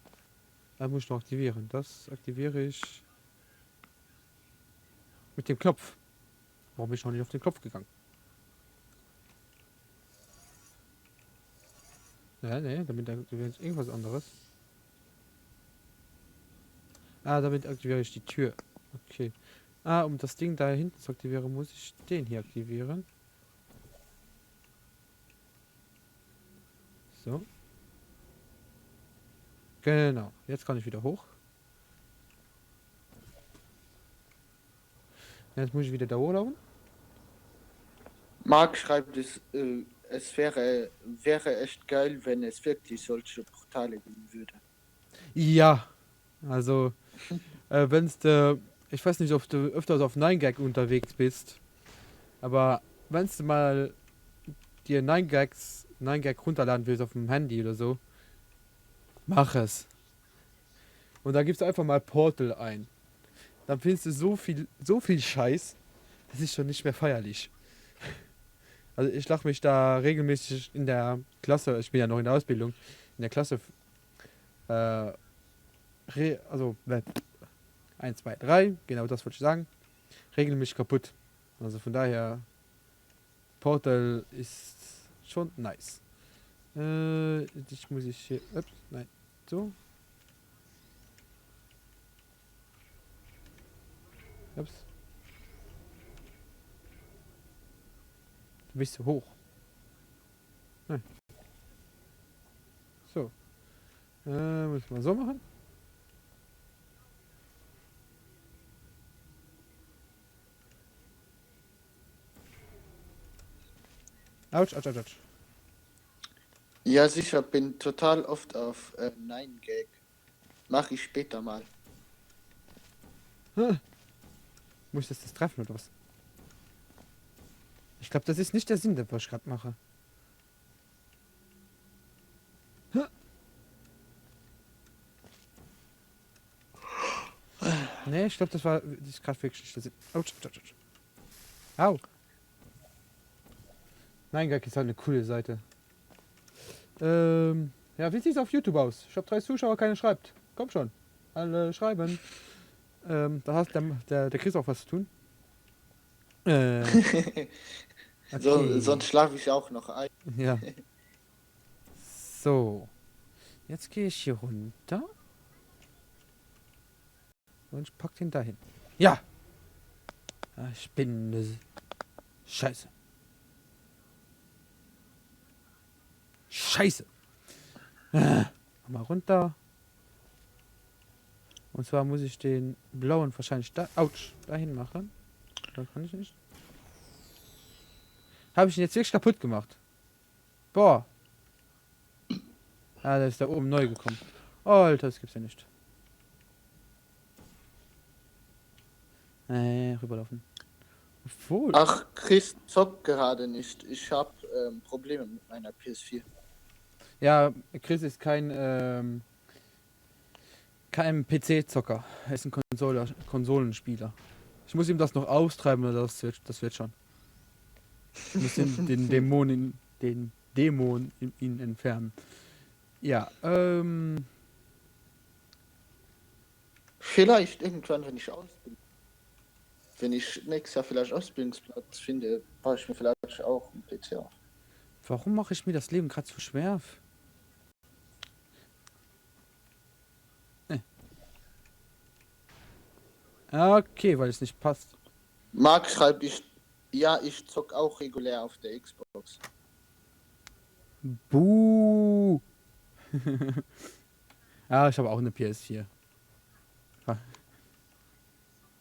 Da muss ich noch aktivieren. Das aktiviere ich mit dem Knopf. Warum bin ich noch nicht auf den Knopf gegangen? Ja, ne, damit aktiviere ich irgendwas anderes. Ah, damit aktiviere ich die Tür. Okay. Ah, um das Ding da hinten zu aktivieren, muss ich den hier aktivieren. So. Genau. Jetzt kann ich wieder hoch. Jetzt muss ich wieder da hochlaufen. Marc schreibt, es wäre echt geil, wenn es wirklich solche Portale geben würde. Ja. Also, wenn's ich weiß nicht, ob du öfters auf 9gag unterwegs bist, aber wenn's mal dir 9gag runterladen willst auf dem Handy oder so, mach es. Und da gibst du einfach mal Portal ein. Dann findest du so viel Scheiß, das ist schon nicht mehr feierlich. Also ich lache mich da regelmäßig in der Klasse, ich bin ja noch in der Ausbildung, in der Klasse, äh, also 1, 2, 3, genau das wollte ich sagen, regelmäßig kaputt. Also von daher, Portal ist schon nice. Ich muss hier, ups, nein, so. Ups. Du bist zu hoch. Nein. So. Muss man so machen. Autsch, autsch, autsch, autsch. Ja, sicher, bin total oft auf 9gag. Mach ich später mal. Muss ich das treffen oder was? Ich glaube, das ist nicht der Sinn, was ich gerade mache. Nee, ich glaube, das war. Das ist gerade wirklich nicht. Autsch, autsch, autsch. Au. Nein, Gag ist halt eine coole Seite. Ja, wie sieht's auf YouTube aus? Ich habe 3 Zuschauer, keiner schreibt. Komm schon. Alle schreiben. Da hast der Chris auch was zu tun. Okay. Sonst schlafe ich auch noch ein. Ja. So. Jetzt gehe ich hier runter. Und ich pack den dahin. Ja! Ich bin. Scheiße. Scheiße. Mal runter. Und zwar muss ich den blauen wahrscheinlich da. Autsch, dahin machen. Da kann ich nicht. Habe ich ihn jetzt wirklich kaputt gemacht? Boah. Ah, der ist da oben neu gekommen. Oh, Alter, das gibt's ja nicht. Rüberlaufen. Obwohl. Ach, Chris zockt gerade nicht. Ich habe Probleme mit meiner PS4. Ja, Chris ist kein PC-Zocker. Er ist ein Konsolenspieler. Ich muss ihm das noch austreiben, oder das wird schon. Ich muss den Dämon in ihn entfernen. Ja, Vielleicht irgendwann, wenn ich ausbildung. Wenn ich nächstes Jahr vielleicht Ausbildungsplatz finde, baue ich mir vielleicht auch einen PC auf. warum mache ich mir das Leben gerade so schwer? Okay, weil es nicht passt. Marc schreibt, ich zock auch regulär auf der Xbox. Buh. Ja, ich habe auch eine PS4.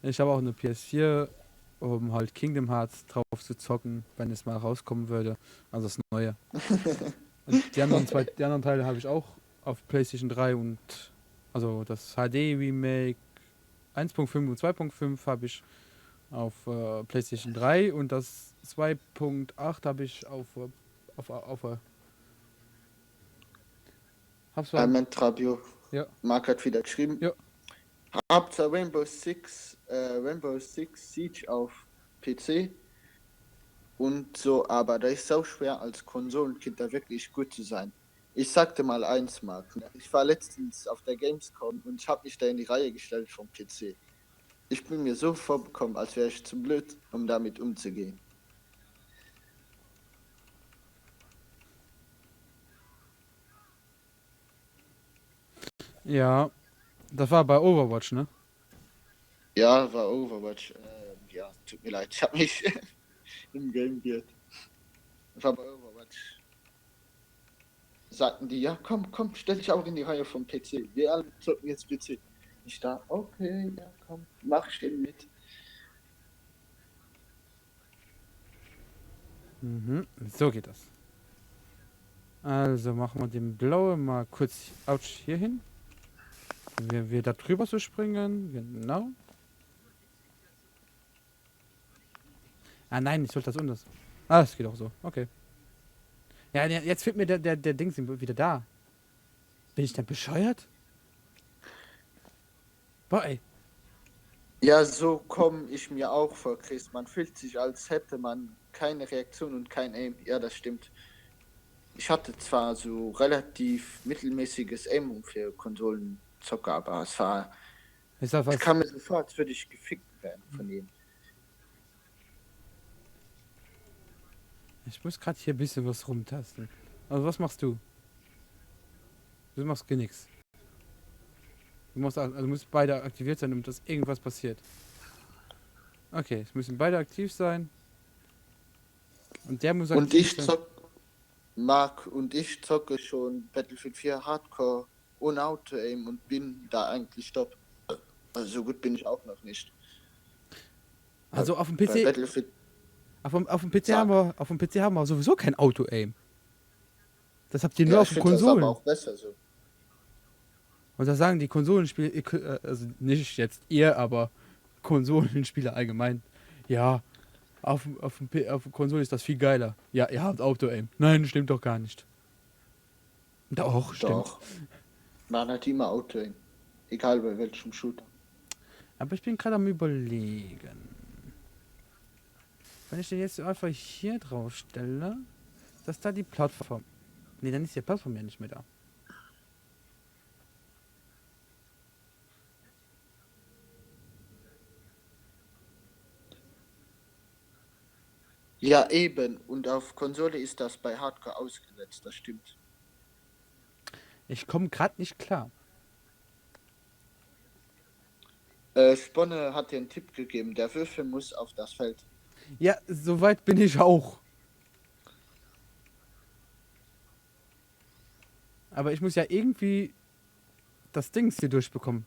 Ich habe auch eine PS4, um halt Kingdom Hearts drauf zu zocken, wenn es mal rauskommen würde. Also das Neue. Und die anderen Teile habe ich auch auf PlayStation 3 und also das HD Remake 1.5 und 2.5 habe ich auf PlayStation 3 und das 2.8 habe ich auf hab's mal. Mentrabio. Ja. Marc hat wieder geschrieben. Ja. Habt ihr Rainbow Six Siege auf PC und so, aber da ist so schwer als Konsolenkind da wirklich gut zu sein. Ich sagte mal eins, Marc. Ich war letztens auf der Gamescom und ich habe mich da in die Reihe gestellt vom PC. Ich bin mir so vorgekommen, als wäre ich zu blöd, um damit umzugehen. Ja, das war bei Overwatch, ne? Ja, war Overwatch. Ja, tut mir leid, ich habe mich im Game geirrt. Das war bei Overwatch. Sagten die, ja, komm, stell dich auch in die Reihe vom PC. Wir alle zocken jetzt PC. Ich da, okay, ja, komm, mach ich den mit. Mhm, so geht das. Also machen wir den blauen mal kurz hier hin. Wir da drüber zu springen, genau. Ah nein, ich sollte das anders. Ah, das geht auch so, okay. Ja, jetzt fehlt mir der Dings wieder da. Bin ich denn bescheuert? Boah, ey. Ja, so komme ich mir auch vor, Chris. Man fühlt sich, als hätte man keine Reaktion und kein Aim. Ja, das stimmt. Ich hatte zwar so relativ mittelmäßiges Aim für Konsolenzocker, aber es war. Ist das was? Ich kam mir so vor, als würde ich gefickt werden von ihm. Ich muss gerade hier ein bisschen was rumtasten. Also was machst du? Du machst gar nichts. Du musst beide aktiviert sein, damit dass irgendwas passiert. Okay, es müssen beide aktiv sein. Und der muss aktiv sein. Und ich zocke schon Battlefield 4 Hardcore ohne Auto-Aim und bin da eigentlich top. Also so gut bin ich auch noch nicht. Also auf dem PC. Auf dem PC haben wir sowieso kein Auto-Aim. Das habt ihr nur auf den Konsolen. Das aber auch besser so. Und da sagen die Konsolenspieler, also nicht jetzt ihr, aber Konsolenspieler allgemein. Ja, auf der Konsole ist das viel geiler. Ja, ihr habt Auto-Aim. Nein, stimmt doch gar nicht. Doch, stimmt. Doch. Man hat immer Auto-Aim. Egal bei welchem Shooter. Aber ich bin gerade am Überlegen. Wenn ich den jetzt einfach hier drauf stelle, dass da die Plattform. Ne, dann ist die Plattform ja nicht mehr da. Ja, eben. Und auf Konsole ist das bei Hardcore ausgesetzt, das stimmt. Ich komme gerade nicht klar. Sponne hat dir einen Tipp gegeben, der Würfel muss auf das Feld. Ja, soweit bin ich auch. Aber ich muss ja irgendwie das Ding hier durchbekommen.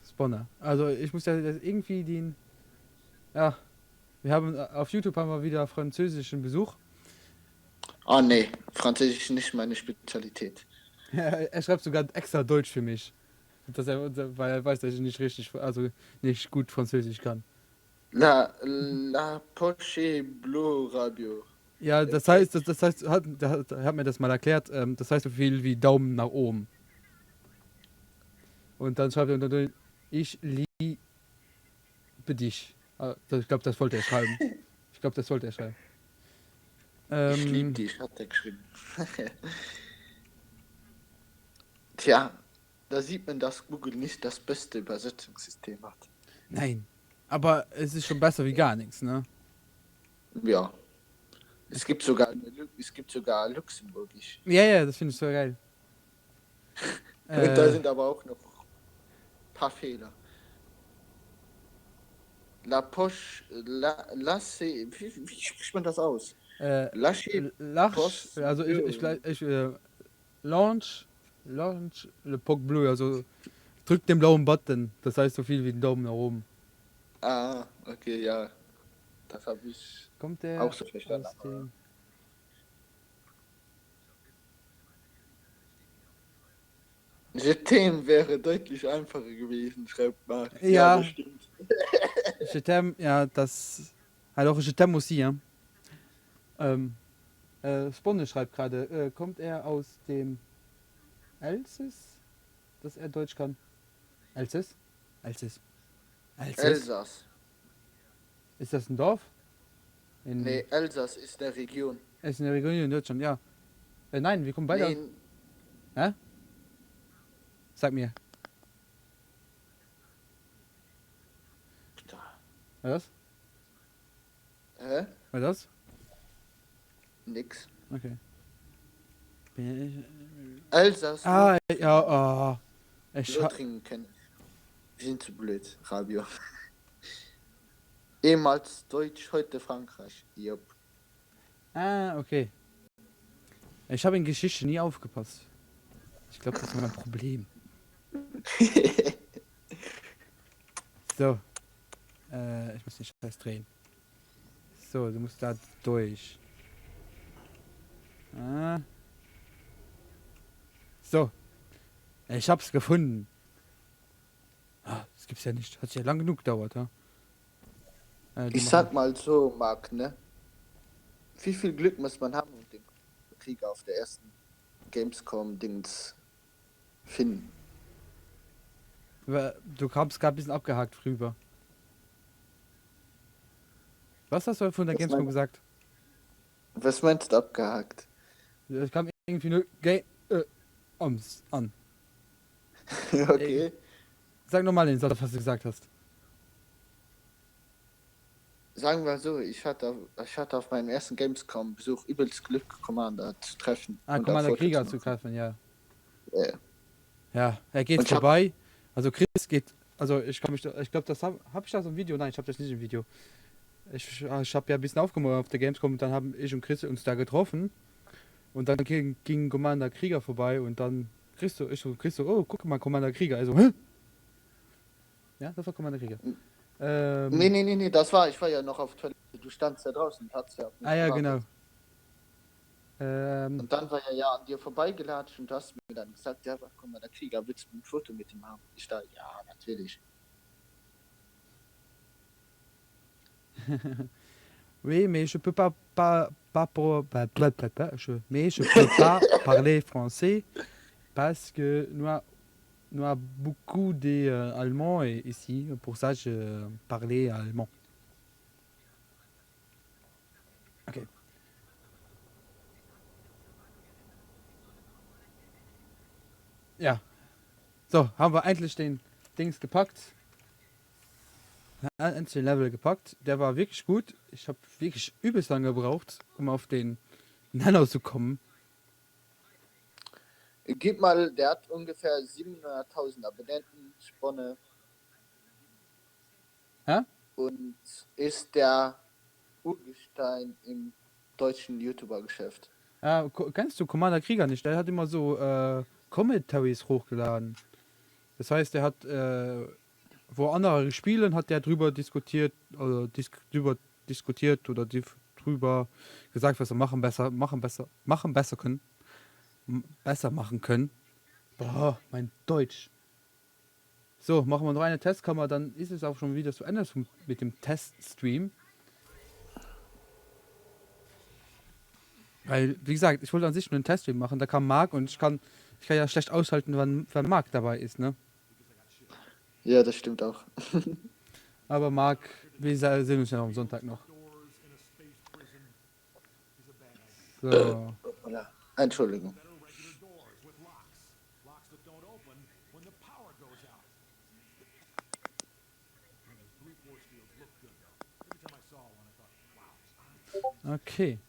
Spawner. Also ich muss ja irgendwie den... Ja, wir haben auf YouTube haben wir wieder französischen Besuch. Ah, nee, Französisch ist nicht meine Spezialität. Er schreibt sogar extra Deutsch für mich. Weil er weiß, dass ich nicht richtig, also nicht gut Französisch kann. La Poche Blue Radio. Ja, das heißt, er hat mir das mal erklärt, das heißt so viel wie Daumen nach oben. Und dann schreibt er unter drin, ich liebe dich. Ich glaube, das wollte er schreiben. Ich liebe dich, hat er geschrieben. Tja, da sieht man, dass Google nicht das beste Übersetzungssystem hat. Nein, aber es ist schon besser wie gar nichts, ne? Ja. Es gibt sogar Luxemburgisch. Ja, das finde ich so geil. Da sind aber auch noch ein paar Fehler. La Poche, wie spricht man das aus? Lach, also launch le Poc Bleu, also drück den blauen Button, das heißt so viel wie den Daumen nach oben. Ah, okay, ja. Das habe ich Kommt der auch so verstanden. aus dem... Jetem wäre deutlich einfacher gewesen, schreibt Marc. Ja, das stimmt. Jetem, ja, das... Alors, Jetem aussi, ja. Sponne schreibt gerade, kommt er aus dem Elsass, dass er Deutsch kann? Elsass? Elsass. Ist das ein Dorf? Nee, Elsass ist der Region. Ist eine Region in Deutschland, ja. Nein, wir kommen beide. Nee, Hä? Sag mir. Was? Hä? Was? Nix. Okay. Elsass. Ah, ja, Lothringen kennen. Wir sind zu blöd, Rabio. Ehemals Deutsch, heute Frankreich. Jupp. Ah, okay. Ich habe in Geschichte nie aufgepasst. Ich glaube, das ist mein Problem. So. Ich muss den Scheiß drehen. So, du musst da durch. Ah. So. Ich hab's gefunden. Das gibt's ja nicht. Hat ja lang genug gedauert, ja? Ich sag mal so, Marc, ne? Wie viel Glück muss man haben, um den Krieg auf der ersten Gamescom-Dings finden? Du kamst gerade ein bisschen abgehakt früher. Was hast du von der Gamescom gesagt? Was meinst du abgehakt? Es kam irgendwie nur an. Okay. Sag nochmal den Satz, was du gesagt hast. Sagen wir so, ich hatte auf meinem ersten Gamescom-Besuch übelst Glück, Commander zu treffen. Commander Krieger zu treffen, ja. Yeah. Ja, er geht vorbei. Also Chris geht, also ich glaube, das habe ich das im Video? Nein, ich habe das nicht im Video. Ich habe ja ein bisschen aufgenommen auf der Gamescom und dann haben ich und Chris uns da getroffen. Und dann ging Commander Krieger vorbei und dann Chris so, oh, guck mal, Commander Krieger. Also, hä? Ja, das war Commander Krieger. Nee, ich war ja noch auf Toilette. Du standst ja draußen und hast ja auf mich ja, gewartet. Genau. Und dann war er ja an dir vorbeigelatscht und hast mir dann gesagt, ja, Commander Krieger, willst du ein Foto mit ihm haben? Ich dachte, ja, natürlich. Oui, mais je peux pas parler français parce que on a beaucoup d'Allemands ici, pour ça je parlais allemand. Okay. Ja. So, haben wir endlich den Dings gepackt. Den Level gepackt. Der war wirklich gut. Ich habe wirklich übelst lange gebraucht, um auf den Nenner zu kommen. Gib mal, der hat ungefähr 700.000 Abonnenten, Sponne. Hä? Und ist der Urgestein im deutschen YouTuber-Geschäft. Kennst du Commander Krieger nicht? Der hat immer so Commentaries hochgeladen. Das heißt, der hat, wo andere spielen, hat der drüber diskutiert, oder diskutiert oder drüber gesagt, was er machen besser können. Besser machen können. Boah, mein Deutsch. So, machen wir noch eine Testkammer, dann ist es auch schon wieder zu Ende mit dem Teststream. Weil, wie gesagt, ich wollte an sich nur einen Teststream machen, da kam Marc und ich kann ja schlecht aushalten, wenn Marc dabei ist, ne? Ja, das stimmt auch. Aber Marc, wir sehen uns ja noch am Sonntag noch. So. Entschuldigung. Okay.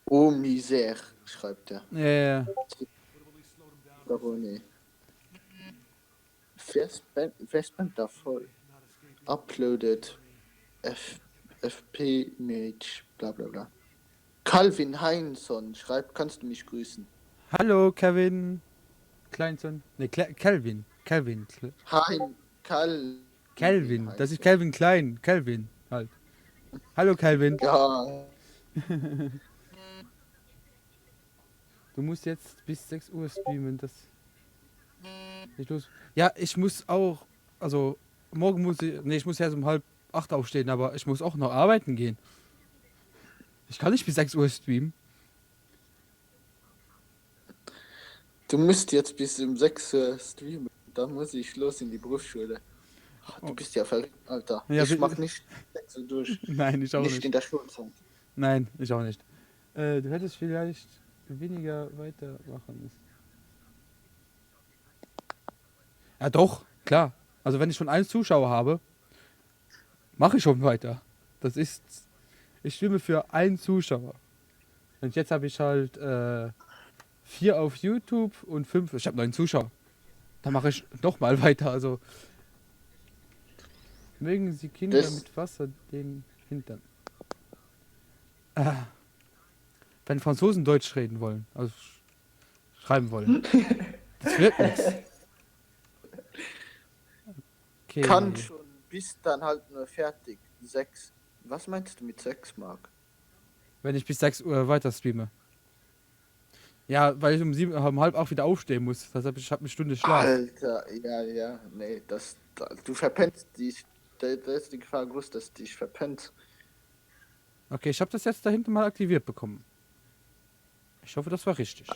Oh, Misère, schreibt er. Ja. Nee. Festband da voll. Uploaded. FP-Mage, bla bla bla. Calvin Heinson schreibt, kannst du mich grüßen? Hallo, Kevin. Kleinson. Ne, Calvin. Calvin. Calvin. Das ist Calvin Klein. Calvin halt. Hallo, Calvin. Ja. Du musst jetzt bis 6 Uhr streamen, das nicht los. Ja, ich muss auch, also morgen muss ich muss erst um 7:30 aufstehen, aber ich muss auch noch arbeiten gehen. Ich kann nicht bis 6 Uhr streamen. Du musst jetzt bis um 6 Uhr streamen, dann muss ich los in die Berufsschule. Du bist ja verrückt, Alter. Ja, ich mach nicht 6 Uhr durch. Nein, ich auch nicht. Nicht in der Schulzeit. Nein, ich auch nicht. Du hättest vielleicht weniger weitermachen müssen. Ja doch, klar. Also wenn ich schon einen Zuschauer habe, mache ich schon weiter. Das ist, ich streame für einen Zuschauer. Und jetzt habe ich halt 4 auf YouTube und 5, ich habe 9 Zuschauer. Da mache ich noch mal weiter. Also mögen Sie Kinder mit Wasser den Hintern. Wenn Franzosen Deutsch reden wollen, also schreiben wollen. Das wird nichts. Okay. Kann schon, bis dann halt nur fertig. 6. Was meinst du mit 6, Marc? Wenn ich bis 6 Uhr weiter streame. Ja, weil ich um 7:30 wieder aufstehen muss. Deshalb ich habe eine Stunde Schlaf. Alter, ja, nee, du verpennst dich. Da ist die Gefahr groß, dass du dich verpennst. Okay, ich habe das jetzt da hinten mal aktiviert bekommen. Ich hoffe, das war richtig.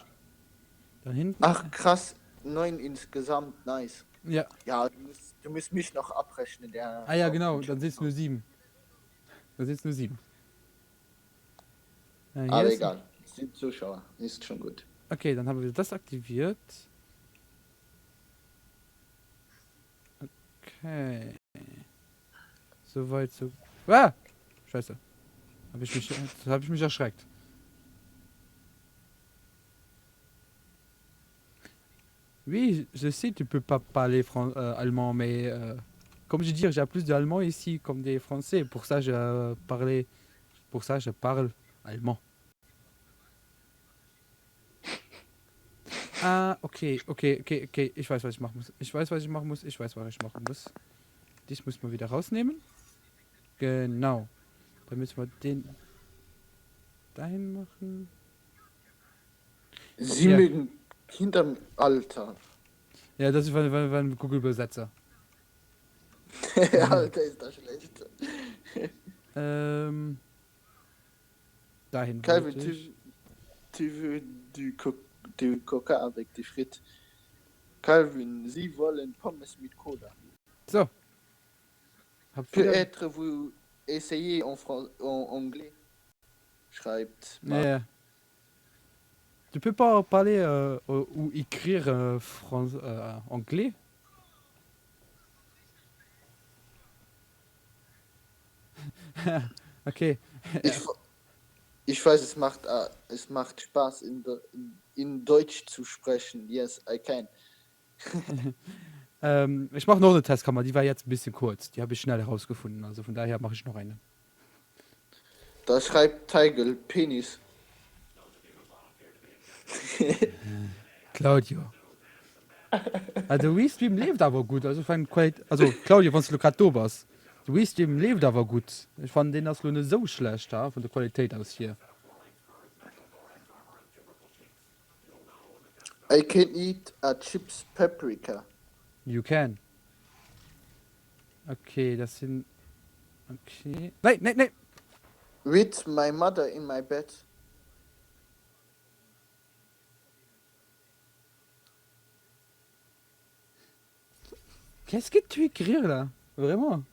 Da hinten. Ach krass, 9 insgesamt, nice. Ja. Ja, du musst mich noch abrechnen. Ja, genau, dann sind es nur 7. Ja, aber egal, 7 Zuschauer, ist schon gut. Okay, dann haben wir das aktiviert. Okay. Soweit so. Ah! Scheiße. Hab ich mich erschreckt. Oui, je sais, tu peux pas parler allemand, mais comme je dis, j'ai plus d'allemand ici comme des français. Pour ça, je parle allemand. Ah, okay. Ich weiß, was ich machen muss. Dich muss man wieder rausnehmen. Genau. Dann müssen wir den dahin machen. Sie mögen hinterm Alter. Ja, das ist ein Google-Übersetzer. Alter, ist das schlecht. Dahin. Calvin, tu veux du du Coca avec die frites. Calvin, Sie wollen Pommes mit Cola. So. Hab wieder... Peut-être vous essayez en anglais, schreibt Marc. Yeah. Tu peux pas parler ou écrire anglais? Okay. Ich weiß, es macht Spaß, in Deutsch zu sprechen. Yes, I can. Ich mache noch eine Testkammer, die war jetzt ein bisschen kurz. Die habe ich schnell herausgefunden, also von daher mache ich noch eine. Da schreibt Teigl Penis. Claudio. Also Restream lebt aber gut. Also Claudio, wenn du gerade da warst. Restream lebt aber gut. Ich fand den das nur so schlecht da, von der Qualität aus hier. I can eat a chips paprika. You can. Okay, das sind... Okay. Nein. With my mother in my bed. Qu'est-ce que tu écris là? Vraiment?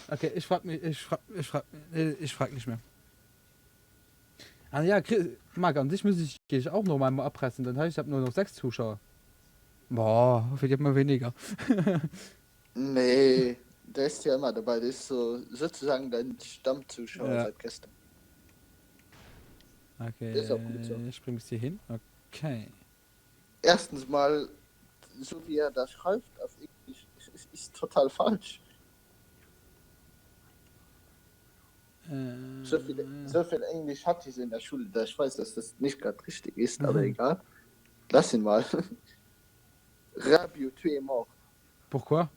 Okay, ich frag nicht mehr. Ah ja, Marc, an sich gehe ich auch noch mal abpressen. Dann heißt, ich habe nur noch 6 Zuschauer. Boah, vielleicht mal weniger. Nee, der ist ja immer dabei. Der ist so sozusagen dein Stammzuschauer seit gestern. Okay, ist auch gut so. Ich bring's hier hin. Okay. Erstens mal, so wie er das schreibt auf Englisch, ist total falsch. So viel Englisch hatte ich in der Schule, dass ich weiß, dass das nicht gerade richtig ist, aber egal. Lass ihn mal. Rabio, tu es mort. Pourquoi?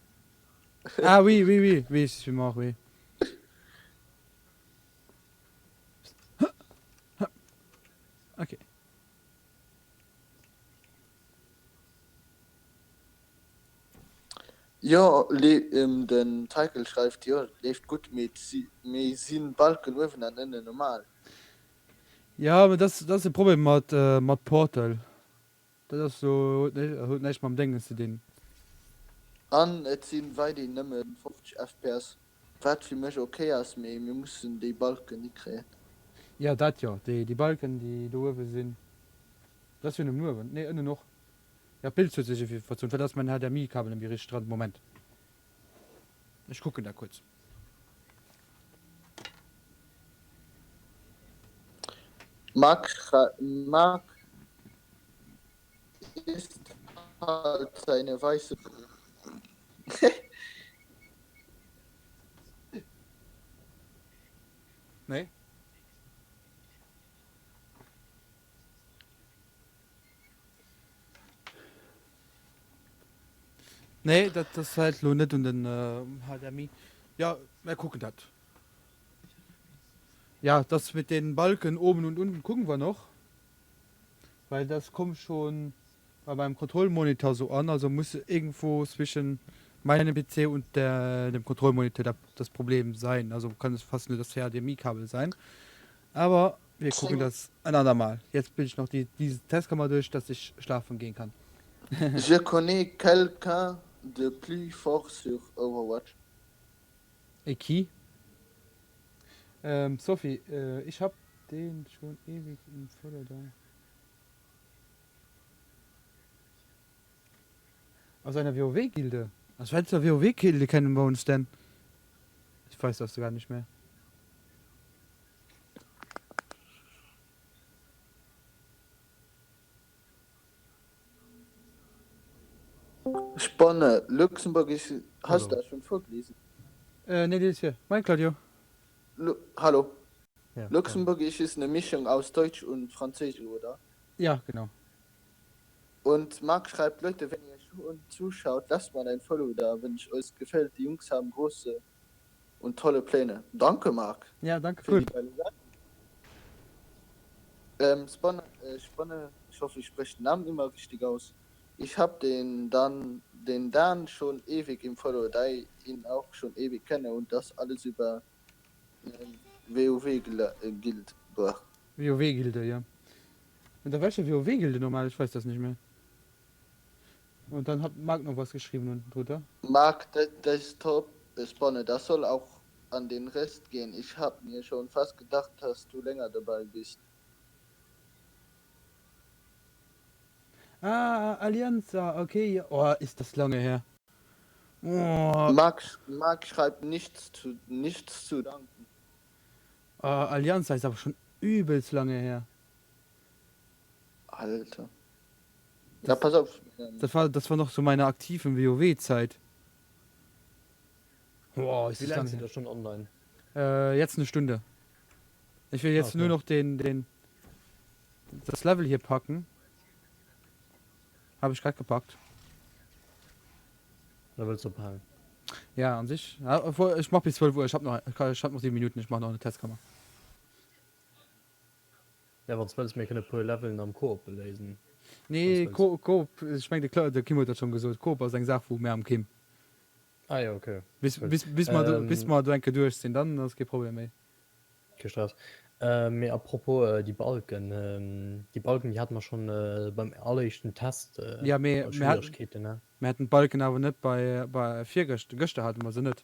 Ah oui, je suis mort, oui. Okay. Ja, den Teigl schreibt, ja, lebt gut mit seinen Balken nebeneinander normal. Ja, aber das ist ein Problem mit Portal. Das ist so, nicht mal am Denken zu denen. An, jetzt sind beide nicht mehr 50 FPS. Was für mich okay ist, aber wir müssen die Balken nicht kriegen. Ja, das ja. Die Balken, die da oben sind. Das für eine nur. Ne, nur noch. Ja, Bildschütze für Verzug. Das ist mein HDMI-Kabel im richtig dran. Moment. Ich gucke da kurz. Marc ist halt seine weiße. Nee? Nee, das ist halt nur nicht und dann HDMI. Ja, wir gucken das. Ja, das mit den Balken oben und unten gucken wir noch. Weil das kommt schon bei meinem Kontrollmonitor so an. Also muss irgendwo zwischen meinem PC und dem Kontrollmonitor das Problem sein. Also kann es fast nur das HDMI-Kabel sein. Aber wir gucken das ein andermal. Jetzt bin ich noch diese Testkammer durch, dass ich schlafen gehen kann. Je connais quelqu'un de plus fort sur Overwatch. Eki? Sophie, ich habe den schon ewig im Follow da. Aus einer WoW-Gilde. Aus welcher WoW-Gilde kennen wir uns denn? Ich weiß das gar nicht mehr. Spannend. Luxemburg ist. Hast du Hallo. das schon vorgelesen? Nee, das ist hier. Mein Claudio. Hallo. Ja, Luxemburg ist eine Mischung aus Deutsch und Französisch, oder? ja, genau. Und Marc schreibt, Leute, wenn ihr schon zuschaut, lasst mal ein Follow da, wenn es euch gefällt. Die Jungs haben große und tolle Pläne. Danke, Marc. Ja, danke. Cool. Spannend, ich hoffe, ich spreche den Namen immer richtig aus. Ich habe den Dan schon ewig im Follow, da ich ihn auch schon ewig kenne und das alles über WoW gilt. WoW-Gilde, ja. Und da welche WoW Gilde normal, ich weiß das nicht mehr. Und dann hat Marc noch was geschrieben und drunter. Marc, das ist top. Spannend. Das soll auch an den Rest gehen. Ich habe mir schon fast gedacht, dass du länger dabei bist. Ah, Allianza, okay. Oh, ist das lange her. Oh, Marc schreibt nichts zu danken. Allianza ist aber schon übelst lange her. Alter. Ja, pass auf. Das war noch so meine aktiven WoW-Zeit. Boah, ist Wie das lange lange sind her. das schon online? Jetzt eine Stunde. Ich will jetzt Okay. nur noch das Level hier packen. Habe ich gerade gepackt. Da willst du packen. Ja, an sich. Ja, ich mach bis 12 Uhr. Ich hab noch 7 Minuten. Ich mache noch eine Testkammer. Ja, was willst du mir keine paar Leveln am Koop lesen? Nee, Was Coop. Ich meine, klar, der Kim hat das schon gesagt. Coop ist eine Sache, wo mehr am Kim. Ah ja, okay. Bis Gut. wir denke durch sind, dann ist kein Problem mehr. Okay, Stress. Mir apropos die Balken. Die Balken, die hatten wir schon beim allerersten Test. Ja, als wir Schwierigkeiten, ne? hatten Balken aber nicht bei 4 Gäste hatten wir sie nicht.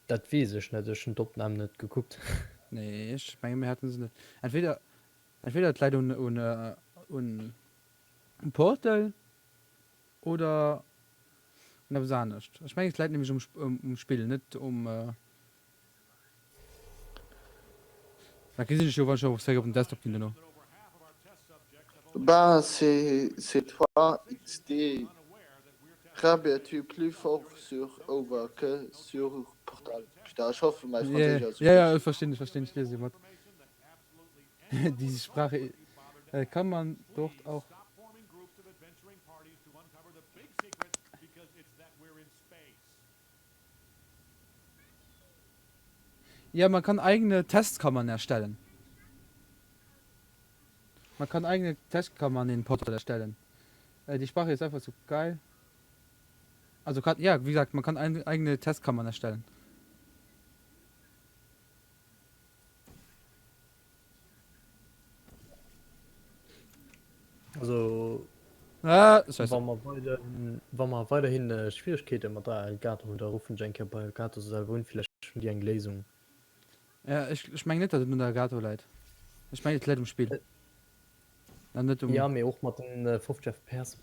Das weiß ich nicht, ich habe dort nicht geguckt. Nee, ich meine, wir hatten sie nicht. Entweder das leider ein Portal oder was anderes. Ich meine, es leider nämlich um Spiel, nicht um. Da kann ich nicht schon auf dem Desktop gehen noch. Bah, c'est toi, XD. Rabais-tu plus fort sur Over que sur Portal? Putain, ich hoffe, mein Französisch ist Ja, ich verstehe, ich lese jemand. Diese Sprache kann man dort auch. Ja, man kann eigene Testkammern erstellen. Man kann eigene Testkammern in Portal erstellen. Die Sprache ist einfach so geil. Also ja, wie gesagt, man kann eigene Testkammern erstellen. Also, Das heißt, wenn wir weiterhin Schwierigkeiten mit der Gato oder rufen, denke bei Gato selber und vielleicht schon die eine Lesung. ja, ich meine nicht, dass es nur der Gato leid. Ich meine jetzt leid im Spiel. Dann nicht Ja, mir auch mit den 50 FPS.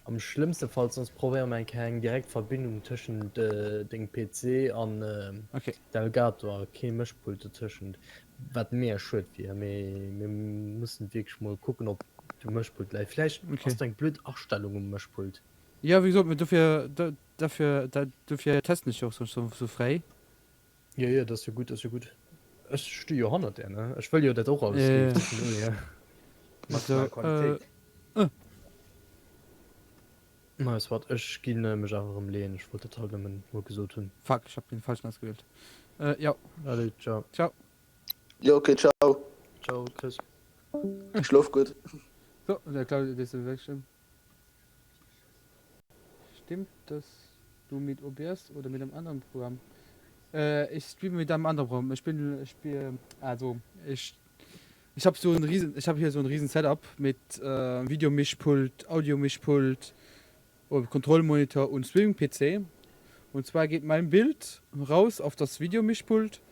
Am schlimmsten Fall sonst probieren wir keine direkte Verbindung zwischen dem PC und Okay. der Elgato, kein Mischpult dazwischen. Was mehr schuld wir müssen wirklich mal gucken, ob der Mischpult gleich. Vielleicht hast du eine blöde Aufstellung im Mischpult. Ja, wieso? Dafür testen nicht auch so frei. Ja, das ist ja gut, das ist ja gut. Ich stehe ja 100, ja, ne? Ich will ja das auch alles. Ja. So, Na, es war, ich gehe mich auch im Lehen. Ich wollte total nur so tun. fuck, ich habe den falschen ausgewählt. Ja. Alle, ciao. Ciao. Ja, okay, ciao. Ciao, Chris. Schlaf gut. So, der Claudio ist wegstimmen. Stimmt, dass du mit OBS oder mit einem anderen Programm? Ich spiele mit einem anderen Programm. Ich habe hier so ein riesen Setup mit Videomischpult, Audiomischpult, Kontrollmonitor und Streaming-PC. Und zwar geht mein Bild raus auf das Videomischpult.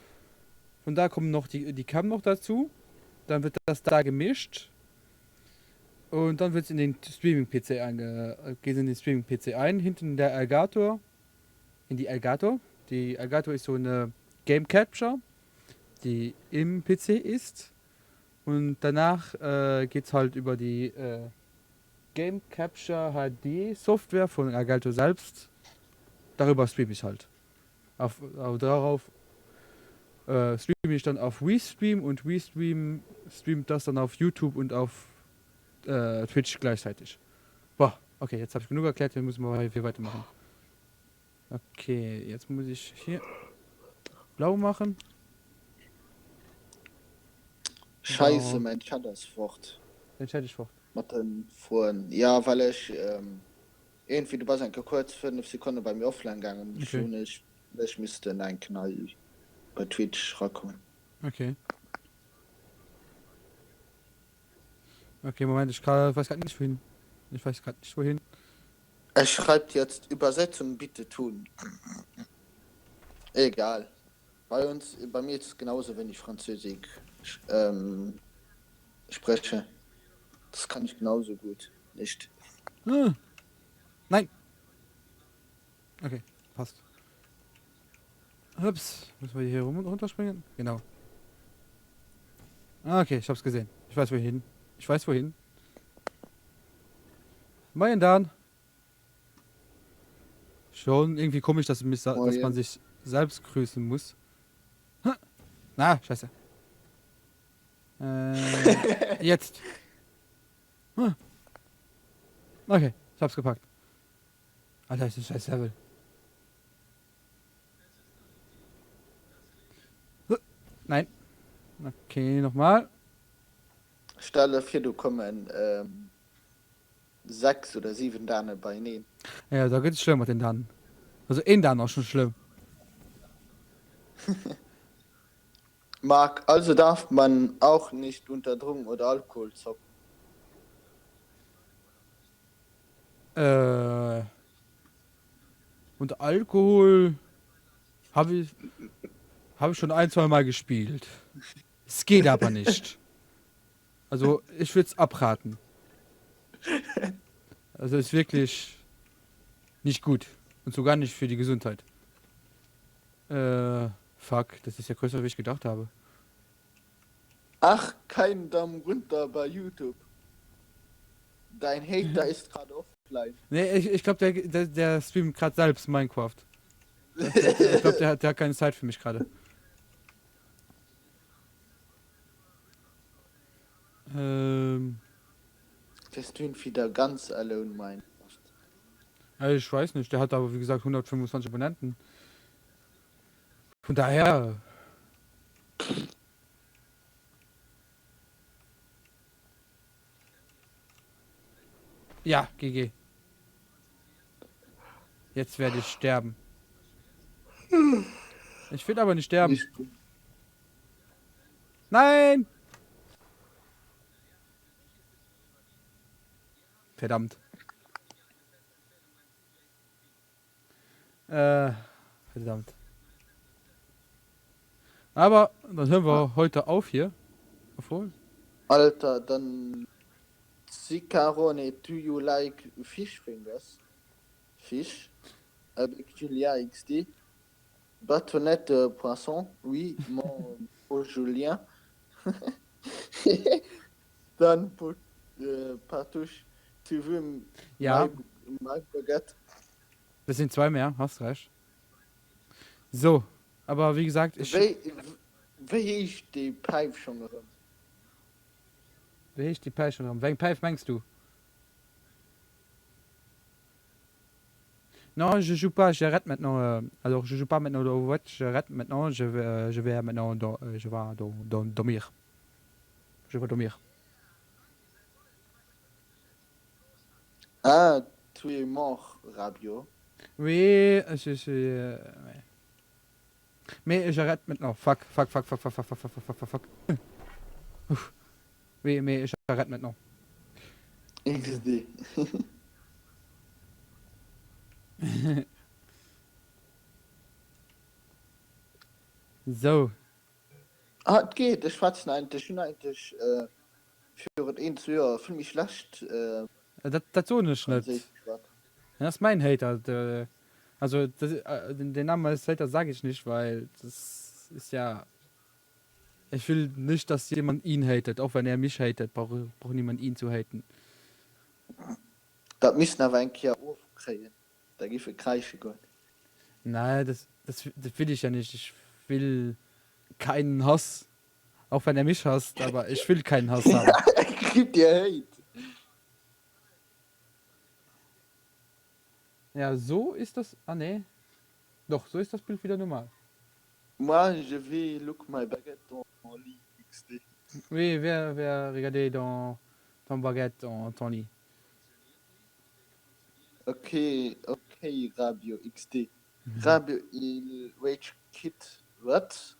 Von da kommen noch die Cam noch dazu. Dann wird das da gemischt. Und dann wird es in den Streaming-PC geht in den Streaming-PC ein. Hinten der Elgato. In die Elgato. Die Elgato ist so eine Game Capture, die im PC ist. Und danach geht es halt über die Game Capture HD Software von Elgato selbst. Darüber streame ich halt. Darauf streame ich dann auf WeStream und WeStream streamt das dann auf YouTube und auf Twitch gleichzeitig. Boah, okay, jetzt habe ich genug erklärt, jetzt müssen wir hier weitermachen. Okay, jetzt muss ich hier blau machen. Scheiße, mein Chat ist fort. Entscheide ich fort. Mit den Foren. Ja, weil ich irgendwie, du warst eigentlich kurz 5 Sekunden bei mir offline gegangen. Okay. Ich müsste in einen Kanal bei Twitch rankommen. Okay. Okay, Moment, weiß gerade nicht wohin. Ich weiß gerade nicht wohin. Er schreibt jetzt Übersetzung bitte tun. Egal. Bei mir ist es genauso, wenn ich Französisch spreche. Das kann ich genauso gut. Nicht. Nein. Okay, passt. Ups, müssen wir hier runterspringen? Genau. Okay, ich hab's gesehen. Ich weiß wohin. Moin Dan. Schon irgendwie komisch, dass man sich selbst grüßen muss. Na, scheiße. Jetzt. Okay, ich hab's gepackt. Alter, ist ein scheiß Level. Nein. Okay, nochmal. Stelle 4, du kommen 6 oder 7 Dane bei nehmen. Ja, da geht's schlimm mit den Dan. Also in Dan auch schon schlimm. Marc, also darf man auch nicht unter Drogen oder Alkohol zocken. Und Alkohol habe ich schon 1-2 Mal gespielt. Es geht aber nicht. Also ich würde es abraten. Also ist wirklich nicht gut. Und sogar nicht für die Gesundheit. Fuck, das ist ja größer, als ich gedacht habe. Ach, kein Daumen runter bei YouTube. Dein Hater ist gerade offline. Nee, ich glaube, der streamt gerade selbst Minecraft. Ich glaube, der hat keine Zeit für mich gerade. Der streamt wieder ganz alone Minecraft. Ich weiß nicht, der hat aber wie gesagt 125 Abonnenten. Von daher. Ja, GG. Jetzt werde ich sterben. Ich will aber nicht sterben. Nicht. Nein! Verdammt. Verdammt. Aber dann hören wir heute auf hier. Obwohl. Alter, dann Cicarone, do you like fish fingers? Fish? Avec Julia XD. Bâtonnette de poisson? Oui, mon beau Julien. Dann Patouche, tu veux Ja. my baguette? Das sind 2 mehr, hast recht. So, aber wie gesagt, Wer ist die Pipe schon rum? Wie ist die Pfeil schon rum? Welchen Pfeil meinst du? Non, je joue pas, j'arrête maintenant. Alors, je joue pas maintenant au Overwatch, j'arrête maintenant, je vais maintenant je vais dormir. Je vais dormir. Ah, tu es mort, Rabio. Oui, ouais. Mais j'arrête maintenant. Fuck. Ouf. Oui, mais j'arrête maintenant. XD. So. Ah, es geht, ich schwatze eigentlich für den Zuhörer, für mich schlecht. Das so nicht. Das ist mein Hater. Also, den Namen als Hater sage ich nicht, weil das ist ja. Ich will nicht, dass jemand ihn hatet. Auch wenn er mich hatet, braucht niemand ihn zu haten. Das müssen aber ein Jahr aufkriegen. Da gibt es Kreische Gott. Nein, das will ich ja nicht. Ich will keinen Hass. Auch wenn er mich hasst, aber ich will keinen Hass haben. Gibt dir Hate. Ja, so ist das. Ah, nee. Doch, so ist das Bild wieder normal. Moi, je vais look my baguette dans mon lit XD. Oui, viens regarder dans ton baguette en ton lit. Okay, Rabio XD. Rabio, il Rage Kit, what?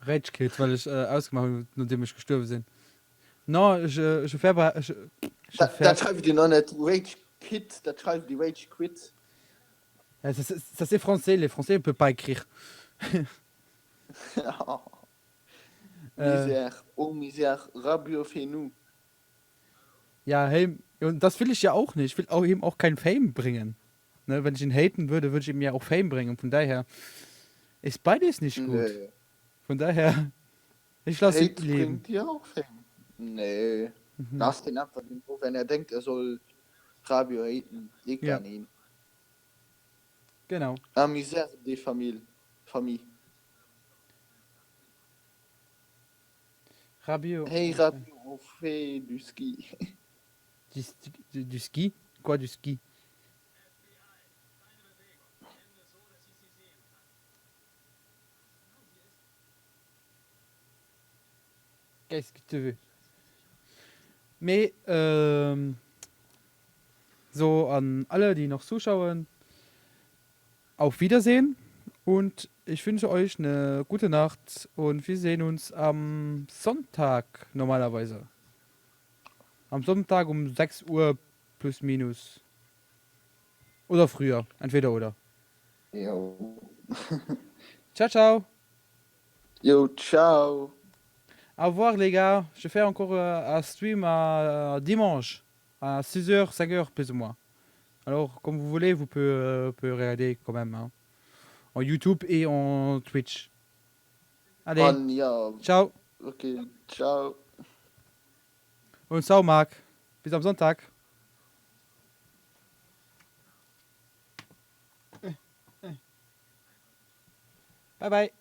Rage Kid, weil ich ausgemacht habe, nachdem ich gestorben bin. Non, je fais pas. Je Da fais. schreibe ich dir noch nicht Rage Quit, da schreibe ich die Rage Quit. Ça, c'est français. Les Français ne peuvent pas écrire. Misère, oh Misère, Rabio Fenou. Ja, hey, und das will ich ja auch nicht. Ich will auch eben auch kein Fame bringen. Ne, wenn ich ihn haten würde, würde ich ihm ja auch Fame bringen. Von daher ist beides nicht gut. Nee. Von daher, ich lasse ihn Hate leben. bringt dir auch Fame. Nee. Lass den einfach irgendwo, wenn er denkt, er soll Rabio haten. Liegt Ja. an ihm. Genau. Ah, Misère des Famille. Rabio. Hey, Rabio, on fait du ski. Du Ski? Quoi, du Ski? Qu'est-ce que tu veux? Mais, so an alle, die noch zuschauen, auf Wiedersehen und ich wünsche euch eine gute Nacht und wir sehen uns am Sonntag normalerweise. Am Sonntag um 6 Uhr plus minus. Oder früher, entweder oder. Yo. Ciao, ciao. Yo, ciao. Au revoir les gars. Je fais encore un stream à dimanche à 6h, 5h plus ou moins. Alors, comme vous voulez, vous pouvez regarder quand même. Hein. En YouTube et en Twitch. Allez, Mann, ja. ciao. Okay, ciao. Und ciao, Marc. Bis am Sonntag. Bye, bye.